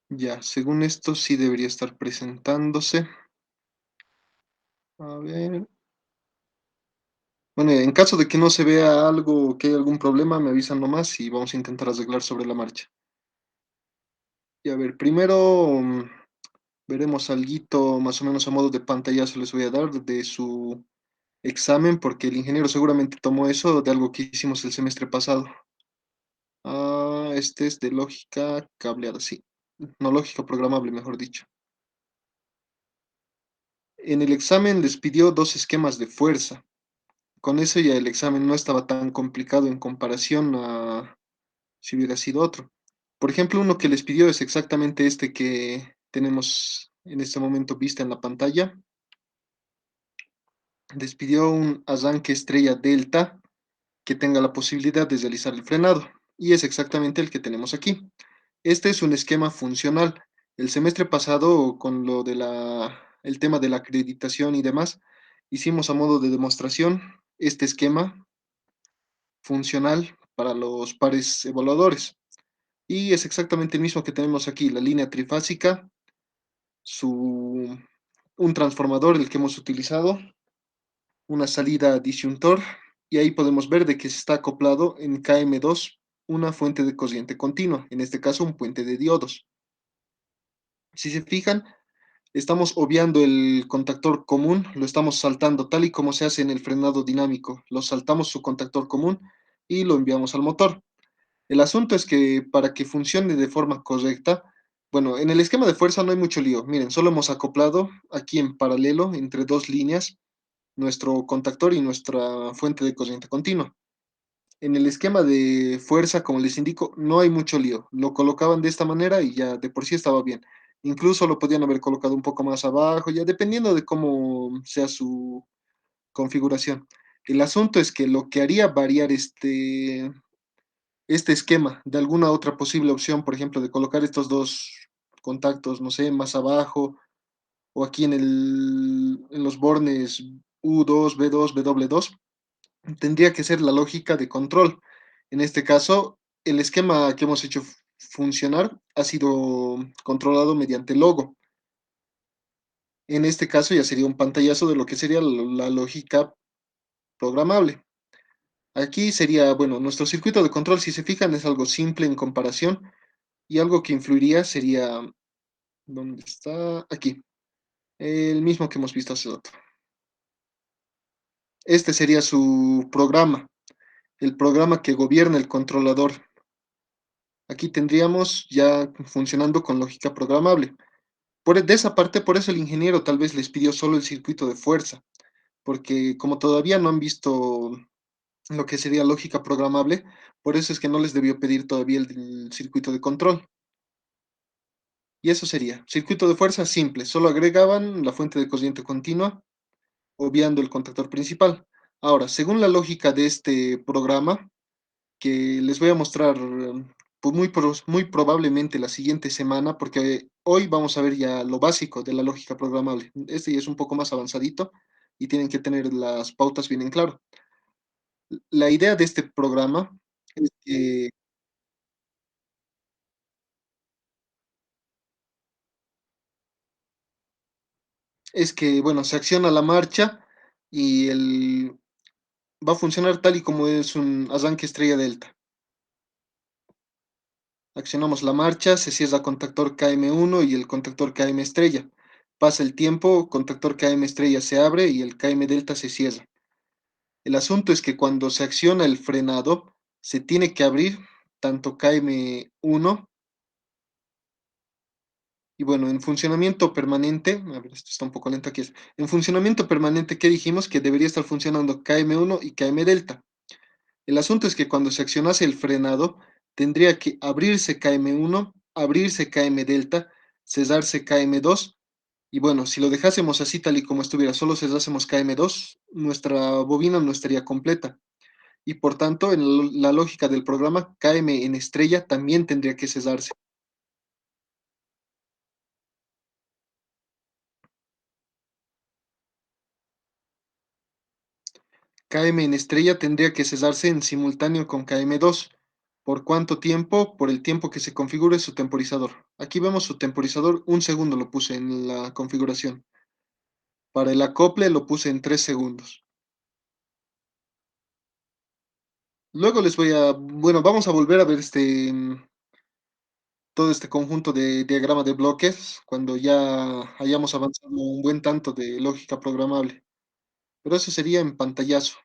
Ya, según esto sí debería estar presentándose. A ver. Bueno, en caso de que no se vea algo, que hay algún problema, me avisan nomás y vamos a intentar arreglar sobre la marcha. Y a ver, primero veremos alguito más o menos a modo de pantallazo les voy a dar de su examen, porque el ingeniero seguramente tomó eso de algo que hicimos el semestre pasado. Este es de lógica cableada, sí. No, lógica programable, mejor dicho. En el examen les pidió dos esquemas de fuerza. Con eso ya el examen no estaba tan complicado en comparación a si hubiera sido otro. Por ejemplo, uno que les pidió es exactamente este que tenemos en este momento vista en la pantalla. Les pidió un arranque estrella delta que tenga la posibilidad de realizar el frenado, y es exactamente el que tenemos aquí. Este es un esquema funcional. El semestre pasado, con lo de el tema de la acreditación y demás, hicimos a modo de demostración este esquema funcional para los pares evaluadores. Y es exactamente el mismo que tenemos aquí, la línea trifásica, su, un transformador, el que hemos utilizado, una salida disyuntor, y ahí podemos ver de que se está acoplado en KM2 una fuente de corriente continua, en este caso un puente de diodos. Si se fijan, estamos obviando el contactor común, lo estamos saltando tal y como se hace en el frenado dinámico. Lo saltamos su contactor común y lo enviamos al motor. El asunto es que para que funcione de forma correcta, bueno, en el esquema de fuerza no hay mucho lío. Miren, solo hemos acoplado aquí en paralelo entre dos líneas nuestro contactor y nuestra fuente de corriente continua. En el esquema de fuerza, como les indico, no hay mucho lío. Lo colocaban de esta manera y ya de por sí estaba bien. Incluso lo podían haber colocado un poco más abajo, ya dependiendo de cómo sea su configuración. El asunto es que lo que haría variar este esquema de alguna otra posible opción, por ejemplo, de colocar estos dos contactos, no sé, más abajo o aquí en los bornes U2, B2, W2, tendría que ser la lógica de control. En este caso, el esquema que hemos hecho funcionar ha sido controlado mediante logo. En este caso ya sería un pantallazo de lo que sería la lógica programable. Aquí sería, bueno, nuestro circuito de control, si se fijan, es algo simple en comparación y algo que influiría sería, ¿dónde está? Aquí, el mismo que hemos visto hace rato. Este sería su programa, el programa que gobierna el controlador. Aquí tendríamos ya funcionando con lógica programable. De esa parte, por eso el ingeniero tal vez les pidió solo el circuito de fuerza, porque como todavía no han visto lo que sería lógica programable, por eso es que no les debió pedir todavía el circuito de control. Y eso sería, circuito de fuerza simple, solo agregaban la fuente de corriente continua, obviando el contactor principal. Ahora, según la lógica de este programa, que les voy a mostrar pues muy probablemente la siguiente semana, porque hoy vamos a ver ya lo básico de la lógica programable. Este ya es un poco más avanzadito y tienen que tener las pautas bien en claro. La idea de este programa es que, bueno, se acciona la marcha y va a funcionar tal y como es un arranque estrella delta. Accionamos la marcha, se cierra contactor KM1 y el contactor KM estrella. Pasa el tiempo, contactor KM estrella se abre y el KM delta se cierra. El asunto es que cuando se acciona el frenado, se tiene que abrir tanto KM1 y bueno, en funcionamiento permanente, a ver, esto está un poco lento aquí, en funcionamiento permanente, ¿qué dijimos? Que debería estar funcionando KM1 y KM delta. El asunto es que cuando se accionase el frenado, tendría que abrirse KM1, abrirse KM delta, cesarse KM2, y bueno, si lo dejásemos así tal y como estuviera, solo cesásemos KM2, nuestra bobina no estaría completa. Y por tanto, en la lógica del programa, KM en estrella también tendría que cesarse. KM en estrella tendría que cesarse en simultáneo con KM2. ¿Por cuánto tiempo? Por el tiempo que se configure su temporizador. Aquí vemos su temporizador, 1 segundo lo puse en la configuración. Para el acople lo puse en 3 segundos. Luego les voy a, bueno, vamos a volver a ver todo este conjunto de diagrama de bloques cuando ya hayamos avanzado un buen tanto de lógica programable. Pero eso sería en pantallazo.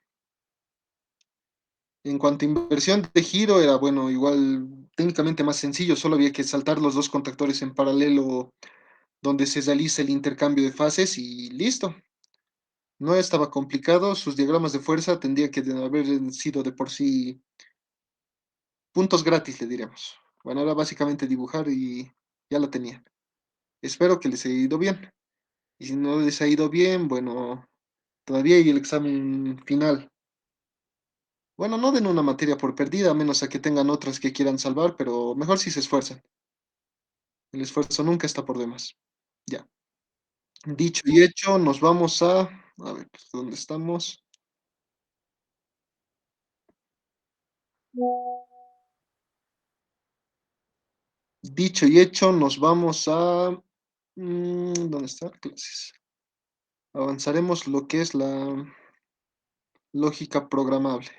En cuanto a inversión de giro, era bueno, igual técnicamente más sencillo, solo había que saltar los dos contactores en paralelo donde se realiza el intercambio de fases y listo. No estaba complicado, sus diagramas de fuerza tendrían que haber sido de por sí puntos gratis, le diremos. Bueno, era básicamente dibujar y ya lo tenía. Espero que les haya ido bien. Y si no les ha ido bien, bueno, todavía hay el examen final. Bueno, no den una materia por perdida, a menos a que tengan otras que quieran salvar, pero mejor si se esfuerzan. El esfuerzo nunca está por demás. Ya. Dicho y hecho, nos vamos a ver, pues, ¿dónde estamos? Dicho y hecho, nos vamos a... ¿dónde está? Clases. Avanzaremos lo que es la lógica programable.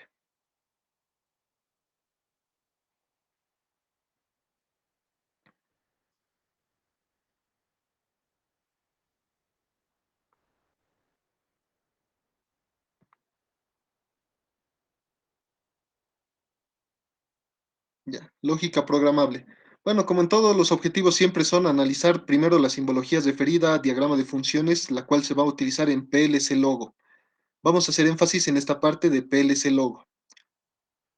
Ya, lógica programable. Bueno, como en todos los objetivos siempre son analizar primero las simbologías referida, diagrama de funciones, la cual se va a utilizar en PLC Logo. Vamos a hacer énfasis en esta parte de PLC Logo.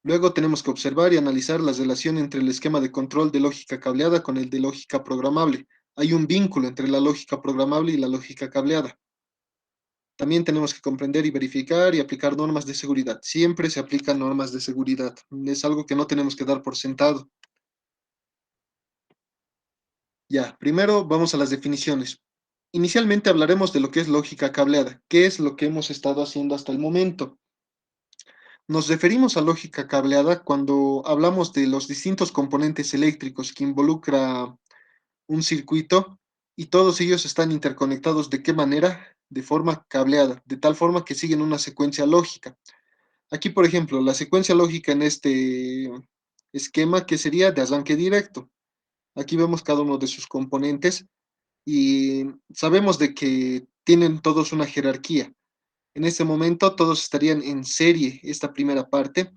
Luego tenemos que observar y analizar la relación entre el esquema de control de lógica cableada con el de lógica programable. Hay un vínculo entre la lógica programable y la lógica cableada. También tenemos que comprender y verificar y aplicar normas de seguridad. Siempre se aplican normas de seguridad. Es algo que no tenemos que dar por sentado. Ya, primero vamos a las definiciones. Inicialmente hablaremos de lo que es lógica cableada, qué es lo que hemos estado haciendo hasta el momento. Nos referimos a lógica cableada cuando hablamos de los distintos componentes eléctricos que involucra un circuito y todos ellos están interconectados. ¿De qué manera? De forma cableada, de tal forma que siguen una secuencia lógica. Aquí, por ejemplo, la secuencia lógica en este esquema que sería de arranque directo. Aquí vemos cada uno de sus componentes y sabemos de que tienen todos una jerarquía. En este momento todos estarían en serie esta primera parte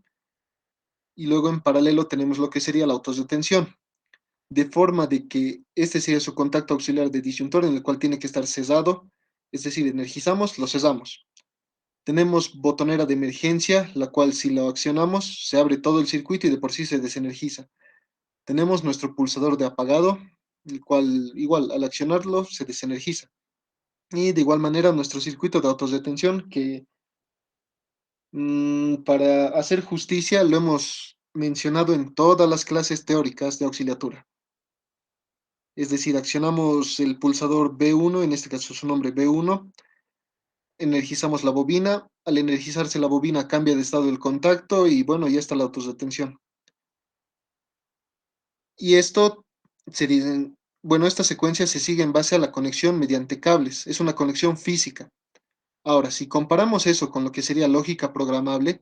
y luego en paralelo tenemos lo que sería la autodetención, de forma de que este sería su contacto auxiliar de disyuntor en el cual tiene que estar cesado, es decir, energizamos, lo cesamos. Tenemos botonera de emergencia, la cual si lo accionamos se abre todo el circuito y de por sí se desenergiza. Tenemos nuestro pulsador de apagado, el cual igual al accionarlo se desenergiza. Y de igual manera nuestro circuito de autodetención que para hacer justicia lo hemos mencionado en todas las clases teóricas de auxiliatura. Es decir, accionamos el pulsador B1, en este caso su nombre B1, energizamos la bobina, al energizarse la bobina cambia de estado el contacto y bueno, ya está la autodetención. Y esto sería, bueno, esta secuencia se sigue en base a la conexión mediante cables, es una conexión física. Ahora, si comparamos eso con lo que sería lógica programable,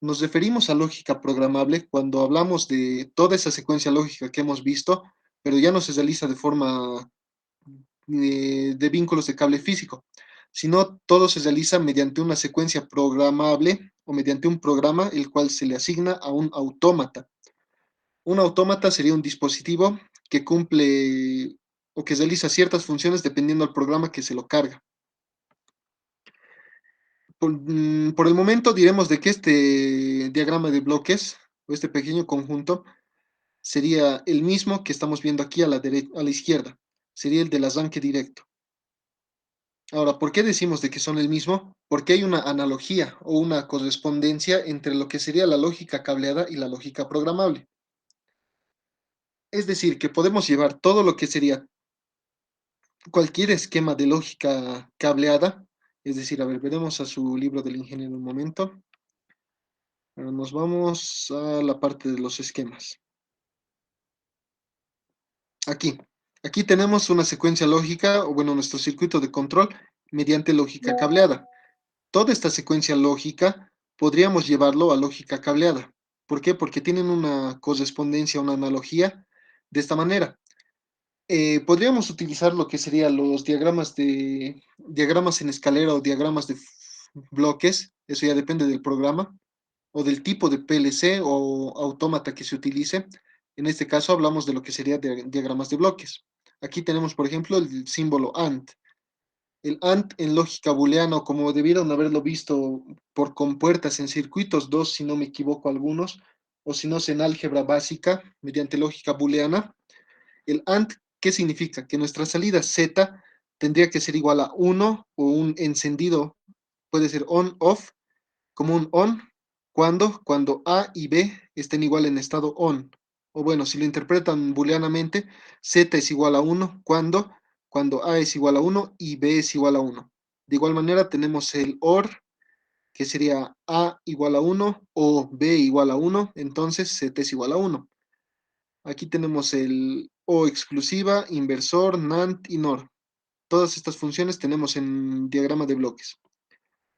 nos referimos a lógica programable cuando hablamos de toda esa secuencia lógica que hemos visto, pero ya no se realiza de forma de vínculos de cable físico, sino todo se realiza mediante una secuencia programable o mediante un programa el cual se le asigna a un autómata. Un autómata sería un dispositivo que cumple o que realiza ciertas funciones dependiendo del programa que se lo carga. Por el momento diremos de que este diagrama de bloques o este pequeño conjunto sería el mismo que estamos viendo aquí a a la izquierda. Sería el del arranque directo. Ahora, ¿por qué decimos de que son el mismo? Porque hay una analogía o una correspondencia entre lo que sería la lógica cableada y la lógica programable. Es decir, que podemos llevar todo lo que sería cualquier esquema de lógica cableada, es decir, a ver, veremos a su libro del ingeniero un momento. Nos vamos a la parte de los esquemas. Aquí. Aquí tenemos una secuencia lógica, o bueno, nuestro circuito de control mediante lógica cableada. Toda esta secuencia lógica podríamos llevarlo a lógica cableada. ¿Por qué? Porque tienen una correspondencia, una analogía de esta manera. Podríamos utilizar lo que serían los diagramas en escalera o diagramas de bloques, eso ya depende del programa, o del tipo de PLC o autómata que se utilice. En este caso hablamos de lo que sería diagramas de bloques. Aquí tenemos, por ejemplo, el símbolo AND. El AND en lógica booleana, o como debieron haberlo visto por compuertas en circuitos 2, si no me equivoco algunos, o si no es en álgebra básica, mediante lógica booleana. El AND, ¿qué significa? Que nuestra salida Z tendría que ser igual a uno o un encendido, puede ser on-off, como un on, cuando A y B estén igual en estado on. O bueno, si lo interpretan booleanamente, Z es igual a uno cuando A es igual a uno y B es igual a uno. De igual manera tenemos el OR, que sería A igual a uno o B igual a uno, entonces Z es igual a uno. Aquí tenemos el O exclusiva, inversor, NAND y NOR. Todas estas funciones tenemos en diagrama de bloques.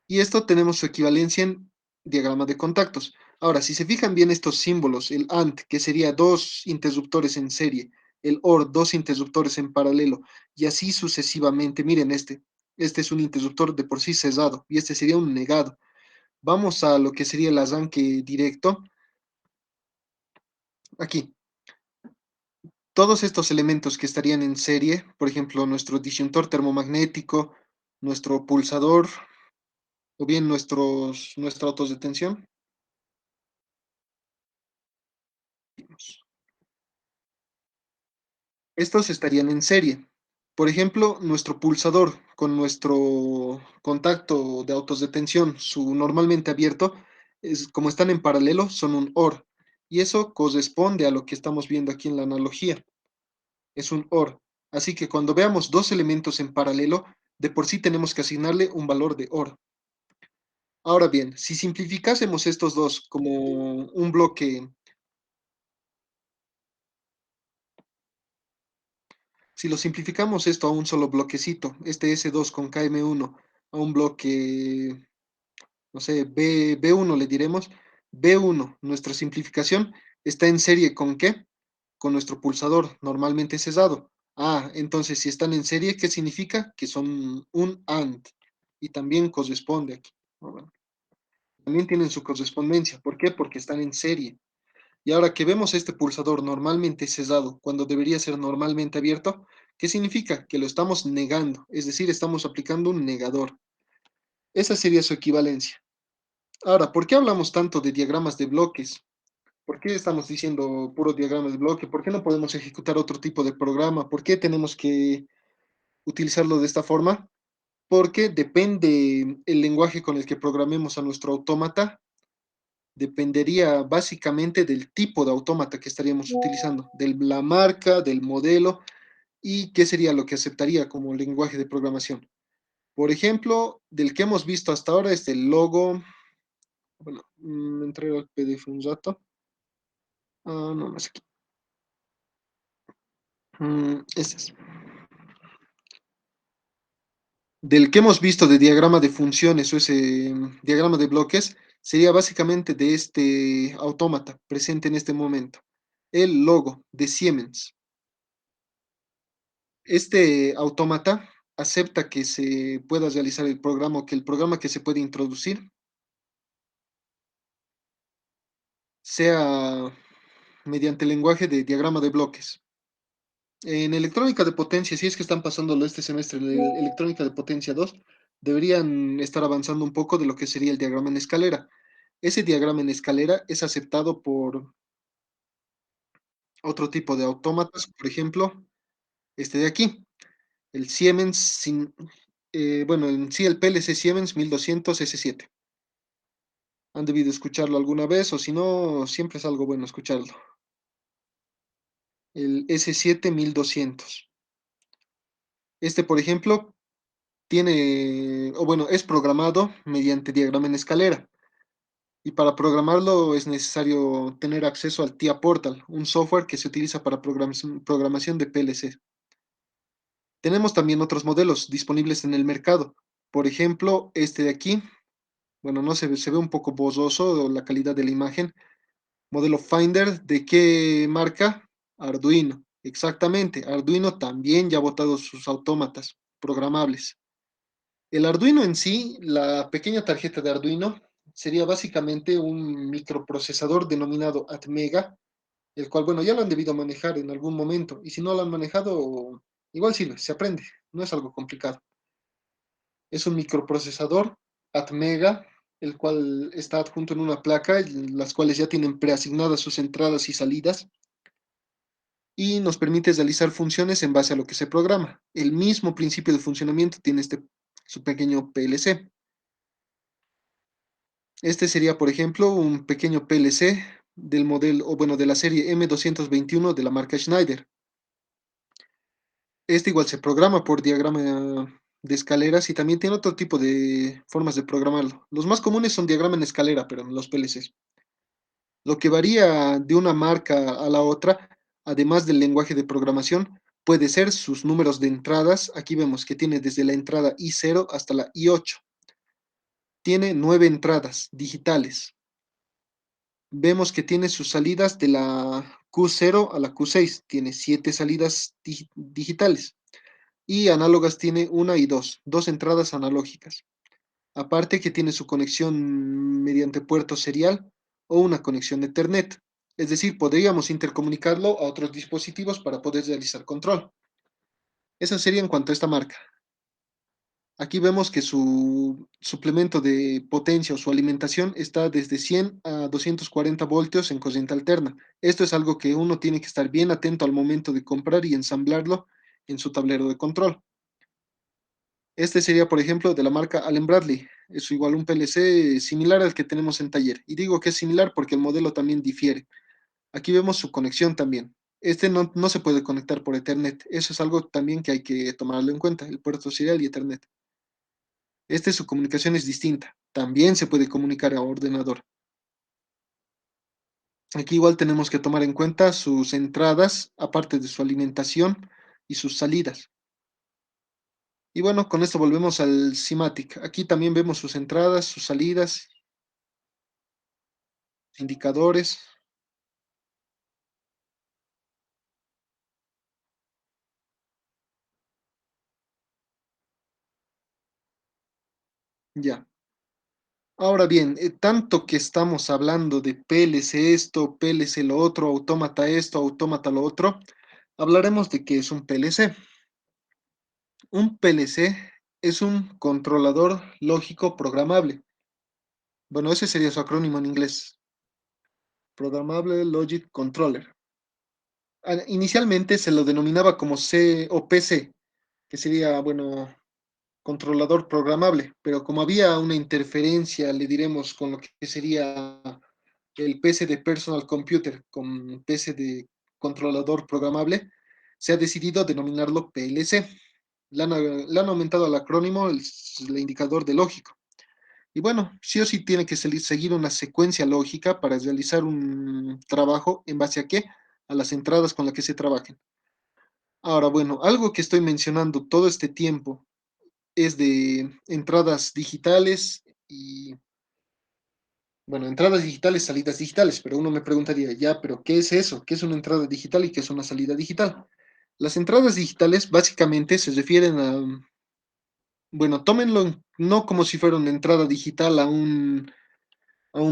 Y esto tenemos su equivalencia en diagrama de contactos. Ahora, si se fijan bien estos símbolos, el AND, que sería dos interruptores en serie, el OR, dos interruptores en paralelo, y así sucesivamente. Miren este es un interruptor de por sí cesado, y este sería un negado. Vamos a lo que sería el arranque directo. Aquí, todos estos elementos que estarían en serie, por ejemplo, nuestro disyuntor termomagnético, nuestro pulsador, o bien nuestros autos de tensión, estos estarían en serie. Por ejemplo, nuestro pulsador con nuestro contacto de autos de tensión, su normalmente abierto, como están en paralelo, son un OR. Y eso corresponde a lo que estamos viendo aquí en la analogía. Es un OR. Así que cuando veamos dos elementos en paralelo, de por sí tenemos que asignarle un valor de OR. Ahora bien, si simplificásemos estos dos como un bloque, si lo simplificamos esto a un solo bloquecito, este S2 con KM1 a un bloque, no sé, B1 le diremos, B1, nuestra simplificación está en serie ¿con qué? Con nuestro pulsador, normalmente cesado. Ah, entonces si están en serie, ¿qué significa? Que son un AND y también corresponde aquí. Ah, bueno, también tienen su correspondencia. ¿Por qué? Porque están en serie. Y ahora que vemos este pulsador normalmente cesado cuando debería ser normalmente abierto, ¿qué significa? Que lo estamos negando, es decir, estamos aplicando un negador. Esa sería su equivalencia. Ahora, ¿por qué hablamos tanto de diagramas de bloques? ¿Por qué estamos diciendo puro diagramas de bloque? ¿Por qué no podemos ejecutar otro tipo de programa? ¿Por qué tenemos que utilizarlo de esta forma? Porque depende el lenguaje con el que programemos a nuestro autómata, dependería básicamente del tipo de autómata que estaríamos utilizando, de la marca, del modelo y qué sería lo que aceptaría como lenguaje de programación. Por ejemplo, del que hemos visto hasta ahora es el logo. Bueno, entré al PDF un rato. Ah, no, no es aquí. Este es. Del que hemos visto de diagrama de funciones o ese diagrama de bloques, sería básicamente de este autómata presente en este momento, el logo de Siemens. Este autómata acepta que se pueda realizar el programa o que el programa que se puede introducir sea mediante el lenguaje de diagrama de bloques. En electrónica de potencia, si es que están pasándolo este semestre en electrónica de potencia 2, deberían estar avanzando un poco de lo que sería el diagrama en escalera. Ese diagrama en escalera es aceptado por otro tipo de autómatas, por ejemplo, este de aquí, el Siemens, bueno, en sí el PLC Siemens 1200 S7. Han debido escucharlo alguna vez o si no, siempre es algo bueno escucharlo. El S7 1200. Este, por ejemplo, tiene, o bueno, es programado mediante diagrama en escalera. Y para programarlo es necesario tener acceso al TIA Portal, un software que se utiliza para programación de PLC. Tenemos también otros modelos disponibles en el mercado. Por ejemplo, este de aquí, bueno, no se ve un poco borroso la calidad de la imagen. Modelo Finder, ¿de qué marca? Arduino. Exactamente, Arduino también ya ha botado sus autómatas programables. El Arduino en sí, la pequeña tarjeta de Arduino, sería básicamente un microprocesador denominado Atmega, el cual, bueno, ya lo han debido manejar en algún momento, y si no lo han manejado, igual sirve, se aprende, no es algo complicado. Es un microprocesador Atmega, el cual está adjunto en una placa, las cuales ya tienen preasignadas sus entradas y salidas, y nos permite realizar funciones en base a lo que se programa. El mismo principio de funcionamiento tiene su pequeño PLC. Este sería, por ejemplo, un pequeño PLC del modelo, o bueno, de la serie M221 de la marca Schneider. Este igual se programa por diagrama de escaleras y también tiene otro tipo de formas de programarlo. Los más comunes son diagrama en escalera, pero en los PLCs. Lo que varía de una marca a la otra, además del lenguaje de programación, puede ser sus números de entradas. Aquí vemos que tiene desde la entrada I0 hasta la I8. Tiene 9 entradas digitales. Vemos que tiene sus salidas de la Q0 a la Q6. Tiene 7 salidas digitales. Y análogas tiene una y dos entradas analógicas. Aparte que tiene su conexión mediante puerto serial o una conexión de Ethernet. Es decir, podríamos intercomunicarlo a otros dispositivos para poder realizar control. Eso sería en cuanto a esta marca. Aquí vemos que su suplemento de potencia o su alimentación está desde 100 a 240 voltios en corriente alterna. Esto es algo que uno tiene que estar bien atento al momento de comprar y ensamblarlo en su tablero de control. Este sería, por ejemplo, de la marca Allen Bradley. Es igual un PLC similar al que tenemos en taller. Y digo que es similar porque el modelo también difiere. Aquí vemos su conexión también. Este no se puede conectar por Ethernet. Eso es algo también que hay que tomarlo en cuenta, el puerto serial y Ethernet. Su comunicación es distinta. También se puede comunicar a ordenador. Aquí igual tenemos que tomar en cuenta sus entradas, aparte de su alimentación y sus salidas. Y bueno, con esto volvemos al SIMATIC. Aquí también vemos sus entradas, sus salidas, indicadores. Ya. Ahora bien, tanto que estamos hablando de PLC esto, PLC lo otro, autómata esto, autómata lo otro, hablaremos de qué es un PLC. Un PLC es un controlador lógico programable. Bueno, ese sería su acrónimo en inglés, Programmable Logic Controller. Inicialmente se lo denominaba como C o PC, que sería, bueno, controlador programable, pero como había una interferencia, le diremos, con lo que sería el PC de Personal Computer con PC de controlador programable, se ha decidido denominarlo PLC. Le han aumentado al acrónimo el indicador de lógico. Y bueno, sí o sí tiene que seguir una secuencia lógica para realizar un trabajo en base a qué? A las entradas con las que se trabajen. Ahora, bueno, algo que estoy mencionando todo este tiempo es de entradas digitales y, bueno, entradas digitales, salidas digitales, pero uno me preguntaría, ya, pero ¿qué es eso? ¿Qué es una entrada digital y qué es una salida digital? Las entradas digitales básicamente se refieren a, bueno, tómenlo no como si fuera una entrada digital a un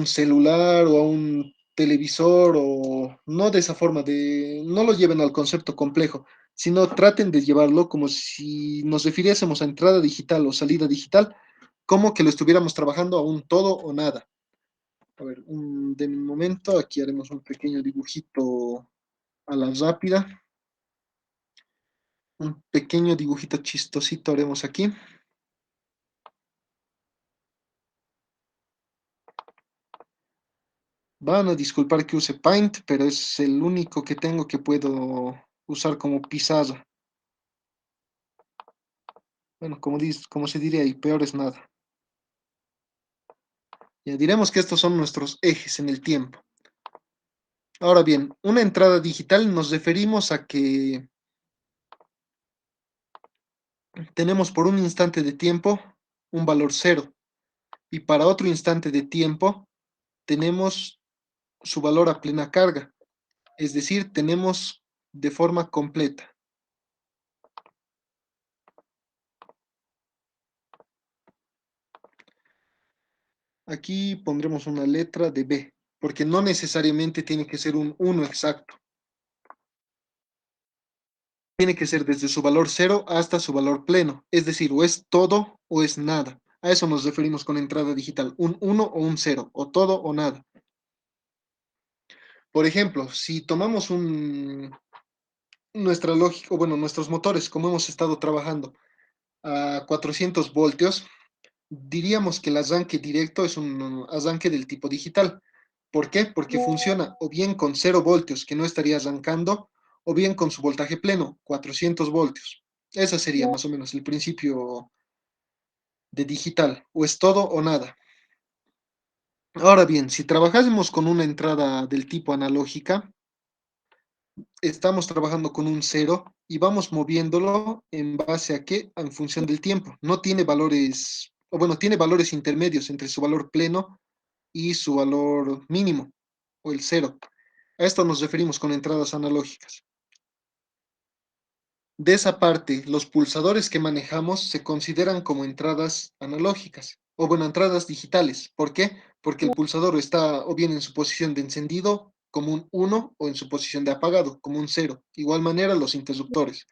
celular o a un televisor o no de esa forma, no lo lleven al concepto complejo, sino traten de llevarlo como si nos refiriésemos a entrada digital o salida digital, como que lo estuviéramos trabajando a un todo o nada. A ver, de momento aquí haremos un pequeño dibujito a la rápida, un pequeño dibujito chistosito haremos aquí. Van a disculpar que use Paint, pero es el único que tengo que puedo usar como pizarra. Bueno, como se diría, y peor es nada. Ya diremos que estos son nuestros ejes en el tiempo. Ahora bien, una entrada digital nos referimos a que tenemos por un instante de tiempo un valor cero y para otro instante de tiempo tenemos su valor a plena carga, es decir, tenemos de forma completa. Aquí pondremos una letra de B, porque no necesariamente tiene que ser un uno exacto. Tiene que ser desde su valor cero hasta su valor pleno, es decir, o es todo o es nada. A eso nos referimos con entrada digital, un uno o un cero, o todo o nada. Por ejemplo, si tomamos nuestra lógica, o bueno, nuestros motores, como hemos estado trabajando a 400 voltios, diríamos que el arranque directo es un arranque del tipo digital. ¿Por qué? Porque funciona o bien con 0 voltios, que no estaría arrancando, o bien con su voltaje pleno, 400 voltios. Ese sería más o menos el principio de digital, o es todo o nada. Ahora bien, si trabajásemos con una entrada del tipo analógica, estamos trabajando con un cero y vamos moviéndolo en base a qué, en función del tiempo. No tiene valores, o bueno, tiene valores intermedios entre su valor pleno y su valor mínimo, o el cero. A esto nos referimos con entradas analógicas. De esa parte, los pulsadores que manejamos se consideran como entradas analógicas, o bueno, entradas digitales. ¿Por qué? Porque el pulsador está o bien en su posición de encendido como un uno o en su posición de apagado como un cero. Igual manera los interruptores.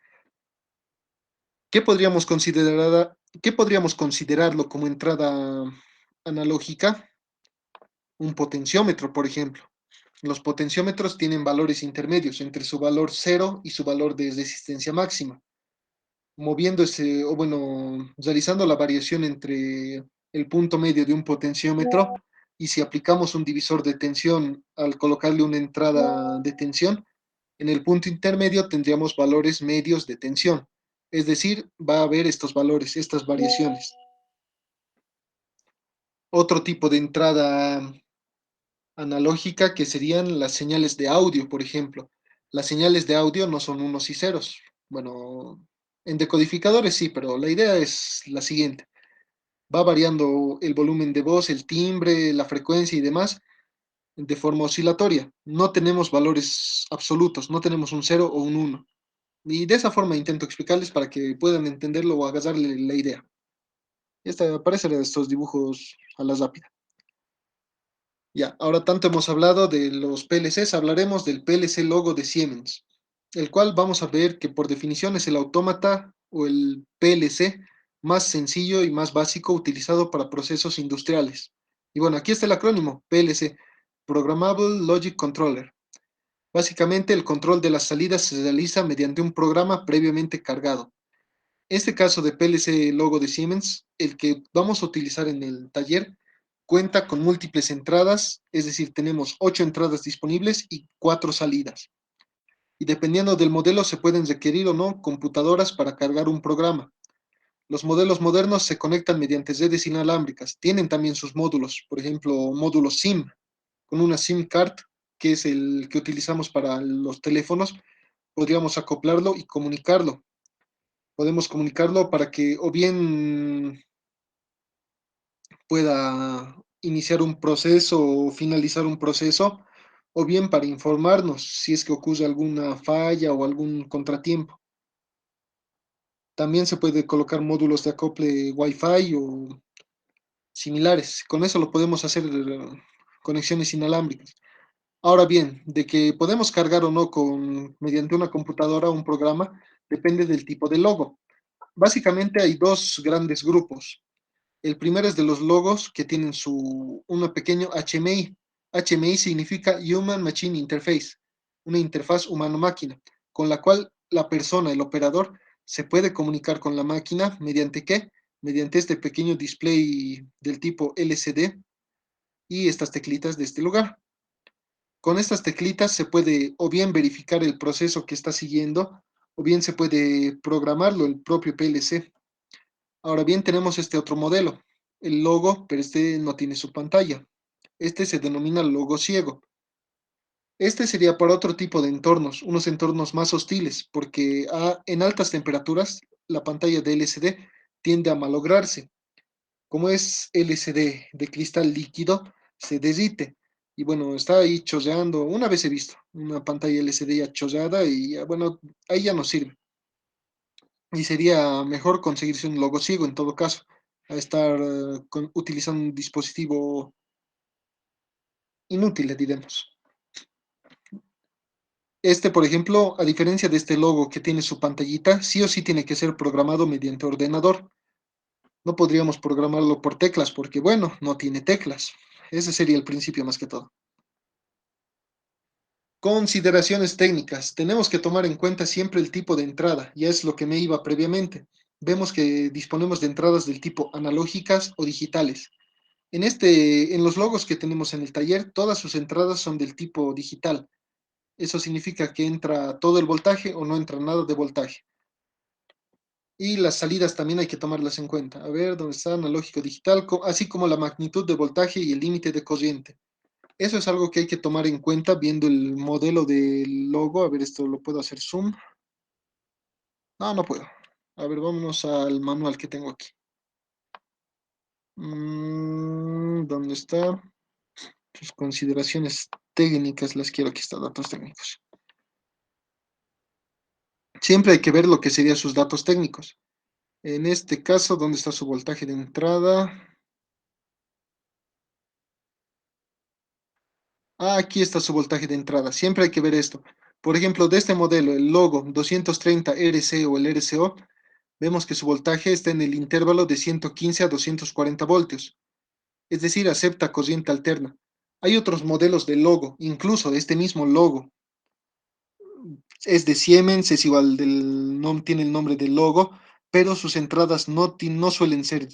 ¿Qué podríamos qué podríamos considerarlo como entrada analógica? Un potenciómetro, por ejemplo. Los potenciómetros tienen valores intermedios entre su valor cero y su valor de resistencia máxima, moviéndose, o bueno, realizando la variación entre el punto medio de un potenciómetro y si aplicamos un divisor de tensión al colocarle una entrada de tensión, en el punto intermedio tendríamos valores medios de tensión. Es decir, va a haber estos valores, estas variaciones. Otro tipo de entrada analógica que serían las señales de audio, por ejemplo. Las señales de audio no son unos y ceros. Bueno, en decodificadores sí, pero la idea es la siguiente. Va variando el volumen de voz, el timbre, la frecuencia y demás de forma oscilatoria. No tenemos valores absolutos, no tenemos un cero o un uno. Y de esa forma intento explicarles para que puedan entenderlo o agarrarle la idea. Esta parece de estos dibujos a la rápida. Ya, ahora tanto hemos hablado de los PLCs, hablaremos del PLC logo de Siemens, el cual vamos a ver que por definición es el autómata o el PLC más sencillo y más básico utilizado para procesos industriales. Y bueno, aquí está el acrónimo PLC, Programmable Logic Controller. Básicamente el control de las salidas se realiza mediante un programa previamente cargado. Este caso de PLC logo de Siemens, el que vamos a utilizar en el taller, cuenta con múltiples entradas, es decir, tenemos 8 entradas disponibles y 4 salidas. Y dependiendo del modelo se pueden requerir o no computadoras para cargar un programa. Los modelos modernos se conectan mediante redes inalámbricas. Tienen también sus módulos, por ejemplo, módulo SIM, con una SIM card, que es el que utilizamos para los teléfonos, podríamos acoplarlo y comunicarlo. Podemos comunicarlo para que o bien pueda iniciar un proceso o finalizar un proceso, o bien para informarnos si es que ocurre alguna falla o algún contratiempo. También se puede colocar módulos de acople Wi-Fi o similares. Con eso lo podemos hacer conexiones inalámbricas. Ahora bien, de que podemos cargar o no mediante una computadora un programa, depende del tipo de logo. Básicamente hay dos grandes grupos. El primero es de los logos que tienen un pequeño HMI. HMI significa Human Machine Interface, una interfaz humano-máquina, con la cual la persona, el operador, se puede comunicar con la máquina mediante qué? Mediante este pequeño display del tipo LCD y estas teclitas de este lugar. Con estas teclitas se puede o bien verificar el proceso que está siguiendo, o bien se puede programarlo el propio PLC. Ahora bien, tenemos este otro modelo, el logo, pero este no tiene su pantalla. Este se denomina logo ciego. Este sería para otro tipo de entornos, unos entornos más hostiles, porque en altas temperaturas la pantalla de LCD tiende a malograrse. Como es LCD de cristal líquido, se derrite. Y bueno, está ahí chorreando. Una vez he visto una pantalla LCD ya chorreada y bueno, ahí ya no sirve. Y sería mejor conseguirse un logo ciego en todo caso, a estar utilizando un dispositivo inútil, diremos. Este, por ejemplo, a diferencia de este logo que tiene su pantallita, sí o sí tiene que ser programado mediante ordenador. No podríamos programarlo por teclas porque, bueno, no tiene teclas. Ese sería el principio más que todo. Consideraciones técnicas. Tenemos que tomar en cuenta siempre el tipo de entrada, ya es lo que me iba previamente. Vemos que disponemos de entradas del tipo analógicas o digitales. En los logos que tenemos en el taller, todas sus entradas son del tipo digital. Eso significa que entra todo el voltaje o no entra nada de voltaje. Y las salidas también hay que tomarlas en cuenta. A ver, ¿dónde está analógico digital? Así como la magnitud de voltaje y el límite de corriente. Eso es algo que hay que tomar en cuenta viendo el modelo del logo. A ver, esto lo puedo hacer zoom. No, no puedo. A ver, vámonos al manual que tengo aquí. ¿Dónde está? Sus consideraciones técnicas, las quiero. Aquí está, datos técnicos. Siempre hay que ver lo que serían sus datos técnicos. En este caso, ¿dónde está su voltaje de entrada? Aquí está su voltaje de entrada. Siempre hay que ver esto. Por ejemplo, de este modelo, el logo 230 RC o el RCO, vemos que su voltaje está en el intervalo de 115 a 240 voltios, es decir, acepta corriente alterna. Hay otros modelos de logo, incluso de este mismo logo, es de Siemens, es igual, tiene el nombre del logo, pero sus entradas no suelen ser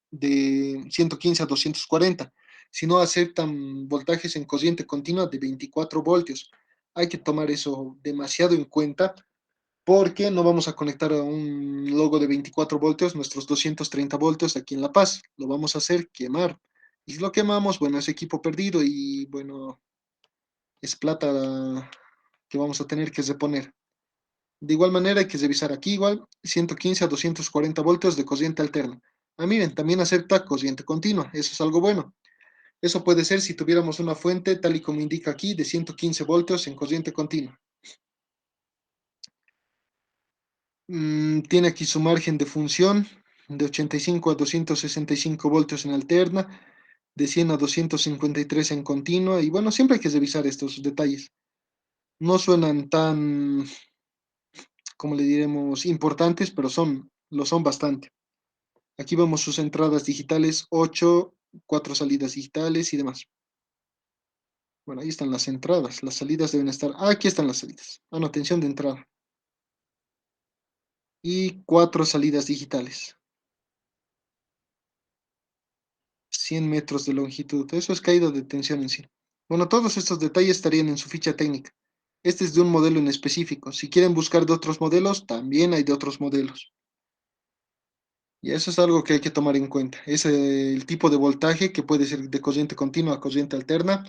de 115 a 240, sino aceptan voltajes en corriente continua de 24 voltios. Hay que tomar eso demasiado en cuenta porque no vamos a conectar a un logo de 24 voltios nuestros 230 voltios aquí en La Paz. Lo vamos a hacer quemar. Y si lo quemamos, bueno, es equipo perdido y bueno, es plata que vamos a tener que reponer. De igual manera hay que revisar aquí igual 115 a 240 voltios de corriente alterna. Miren, también acepta corriente continua, eso es algo bueno. Eso puede ser si tuviéramos una fuente, tal y como indica aquí, de 115 voltios en corriente continua. Tiene aquí su margen de función de 85 a 265 voltios en alterna, de 100 a 253 en continua, y bueno, siempre hay que revisar estos detalles. No suenan tan, como le diremos, importantes, pero lo son bastante. Aquí vemos sus entradas digitales, 8, 4 salidas digitales y demás. Bueno, ahí están las entradas. Las salidas deben estar. Aquí están las salidas. Atención de entrada. Y 4 salidas digitales. 100 metros de longitud. Eso es caída de tensión en sí. Bueno, todos estos detalles estarían en su ficha técnica. Este es de un modelo en específico. Si quieren buscar de otros modelos, también hay de otros modelos. Y eso es algo que hay que tomar en cuenta. Es el tipo de voltaje que puede ser de corriente continua a corriente alterna,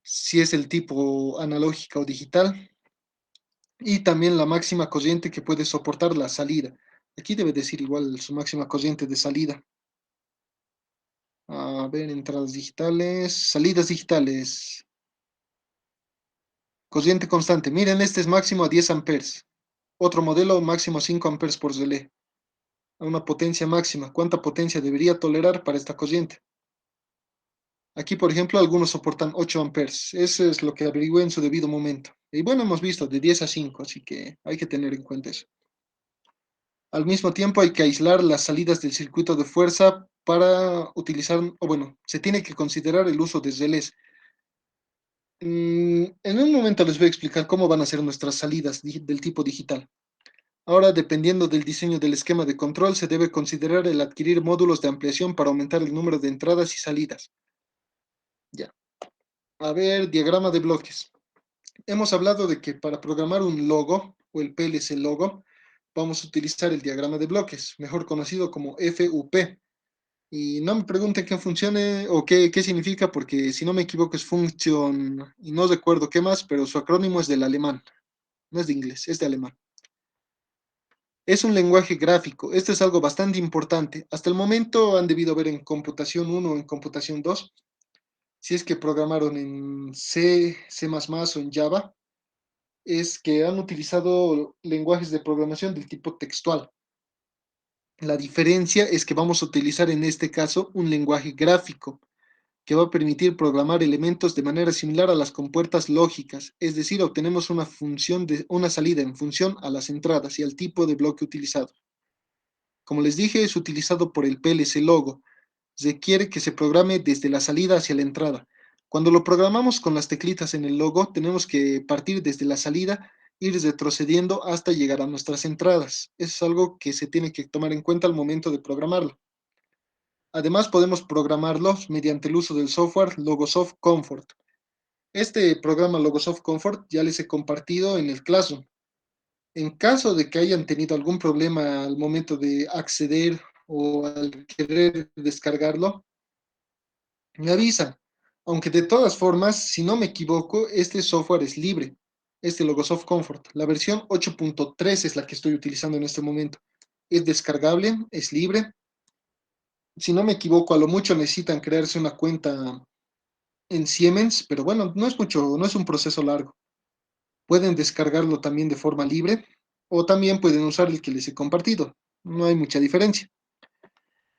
si es el tipo analógica o digital, y también la máxima corriente que puede soportar la salida. Aquí debe decir igual su máxima corriente de salida. A ver, entradas digitales, salidas digitales, corriente constante. Miren, este es máximo a 10 amperes. Otro modelo máximo a 5 amperes por relé. A una potencia máxima. ¿Cuánta potencia debería tolerar para esta corriente? Aquí, por ejemplo, algunos soportan 8 amperes. Eso es lo que averigüé en su debido momento. Y bueno, hemos visto de 10 a 5, así que hay que tener en cuenta eso. Al mismo tiempo, hay que aislar las salidas del circuito de fuerza para utilizar, o bueno, se tiene que considerar el uso de relés. En un momento les voy a explicar cómo van a ser nuestras salidas del tipo digital. Ahora, dependiendo del diseño del esquema de control, se debe considerar el adquirir módulos de ampliación para aumentar el número de entradas y salidas. Ya. A ver, diagrama de bloques. Hemos hablado de que para programar un logo o el PLC logo, vamos a utilizar el diagrama de bloques, mejor conocido como FUP. Y no me pregunten qué funcione o qué significa, porque si no me equivoco es function y no recuerdo qué más, pero su acrónimo es del alemán, no es de inglés, es de alemán. Es un lenguaje gráfico. Esto es algo bastante importante. Hasta el momento han debido ver en computación uno o en computación 2, si es que programaron en C, C++ o en Java, es que han utilizado lenguajes de programación del tipo textual. La diferencia es que vamos a utilizar en este caso un lenguaje gráfico que va a permitir programar elementos de manera similar a las compuertas lógicas, es decir, obtenemos una función de una salida en función a las entradas y al tipo de bloque utilizado. Como les dije, es utilizado por el PLC Logo. Requiere que se programe desde la salida hacia la entrada. Cuando lo programamos con las teclitas en el logo, tenemos que partir desde la salida, ir retrocediendo hasta llegar a nuestras entradas. Eso es algo que se tiene que tomar en cuenta al momento de programarlo. Además, podemos programarlos mediante el uso del software Logosoft Comfort. Este programa Logosoft Comfort ya les he compartido en el Classroom. En caso de que hayan tenido algún problema al momento de acceder o al querer descargarlo, me avisan. Aunque de todas formas, si no me equivoco, este software es libre, este Logosoft Comfort. La versión 8.3 es la que estoy utilizando en este momento. Es descargable, es libre. Si no me equivoco, a lo mucho necesitan crearse una cuenta en Siemens, pero bueno, no es mucho, no es un proceso largo. Pueden descargarlo también de forma libre o también pueden usar el que les he compartido. No hay mucha diferencia.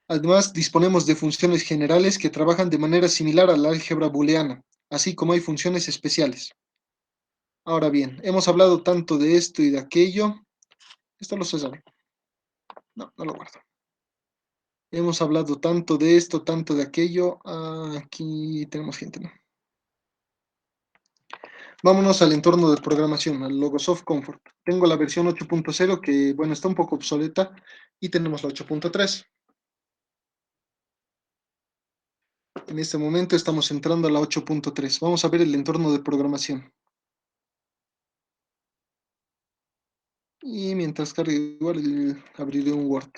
Además, disponemos de funciones generales que trabajan de manera similar a la álgebra booleana, así como hay funciones especiales. Ahora bien, hemos hablado tanto de esto y de aquello. Esto lo cerraré. No, no lo guardo. Hemos hablado tanto de esto, tanto de aquello. Aquí tenemos gente, ¿no? Vámonos al entorno de programación, al Logosoft Comfort. Tengo la versión 8.0 que, bueno, está un poco obsoleta y tenemos la 8.3. En este momento estamos entrando a la 8.3. Vamos a ver el entorno de programación. Y mientras cargue igual, abriré un Word.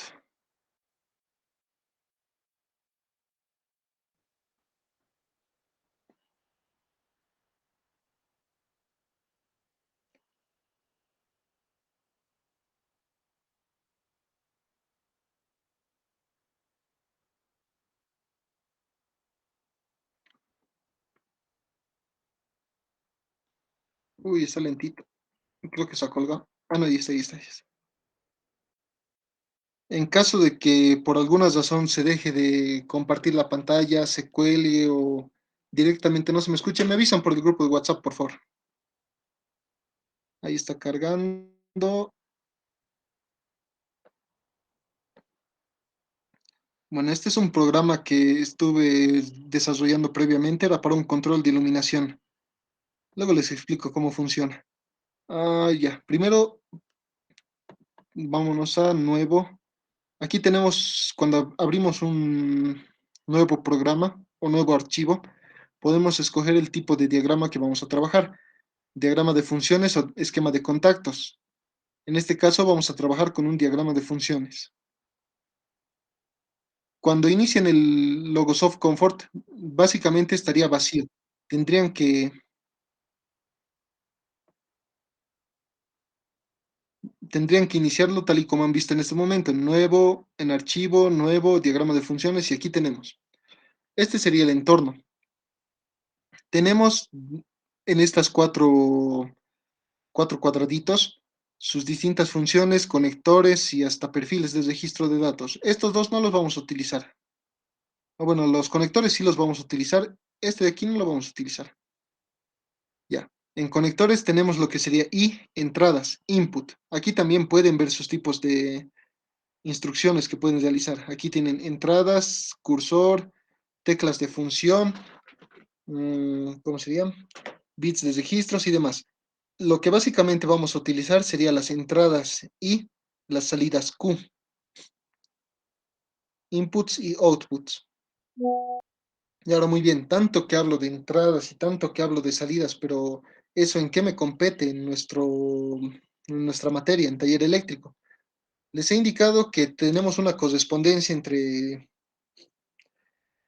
Uy, está lentito. Creo que se ha colgado. Ah, no, ahí está. En caso de que por alguna razón se deje de compartir la pantalla, se cuelgue o directamente no se me escuche, me avisan por el grupo de WhatsApp, por favor. Ahí está cargando. Bueno, este es un programa que estuve desarrollando previamente, era para un control de iluminación. Luego les explico cómo funciona. Ya. Primero, vámonos a nuevo. Aquí tenemos, cuando abrimos un nuevo programa o nuevo archivo, podemos escoger el tipo de diagrama que vamos a trabajar. Diagrama de funciones o esquema de contactos. En este caso vamos a trabajar con un diagrama de funciones. Cuando inician el Logosoft Comfort, básicamente estaría vacío. Tendrían que, tendrían que iniciarlo tal y como han visto en este momento. Nuevo, en archivo, nuevo, diagrama de funciones y aquí tenemos. Este sería el entorno. Tenemos en estas cuatro cuadraditos sus distintas funciones, conectores y hasta perfiles de registro de datos. Estos dos no los vamos a utilizar. O bueno, los conectores sí los vamos a utilizar. Este de aquí no lo vamos a utilizar. Ya. En conectores tenemos lo que sería entradas, input. Aquí también pueden ver sus tipos de instrucciones que pueden realizar. Aquí tienen entradas, cursor, teclas de función, ¿cómo serían? Bits de registros y demás. Lo que básicamente vamos a utilizar serían las entradas y las salidas Q, inputs y outputs. Y ahora muy bien, tanto que hablo de entradas y tanto que hablo de salidas, pero ¿eso en qué me compete en en nuestra materia, en taller eléctrico? Les he indicado que tenemos una correspondencia entre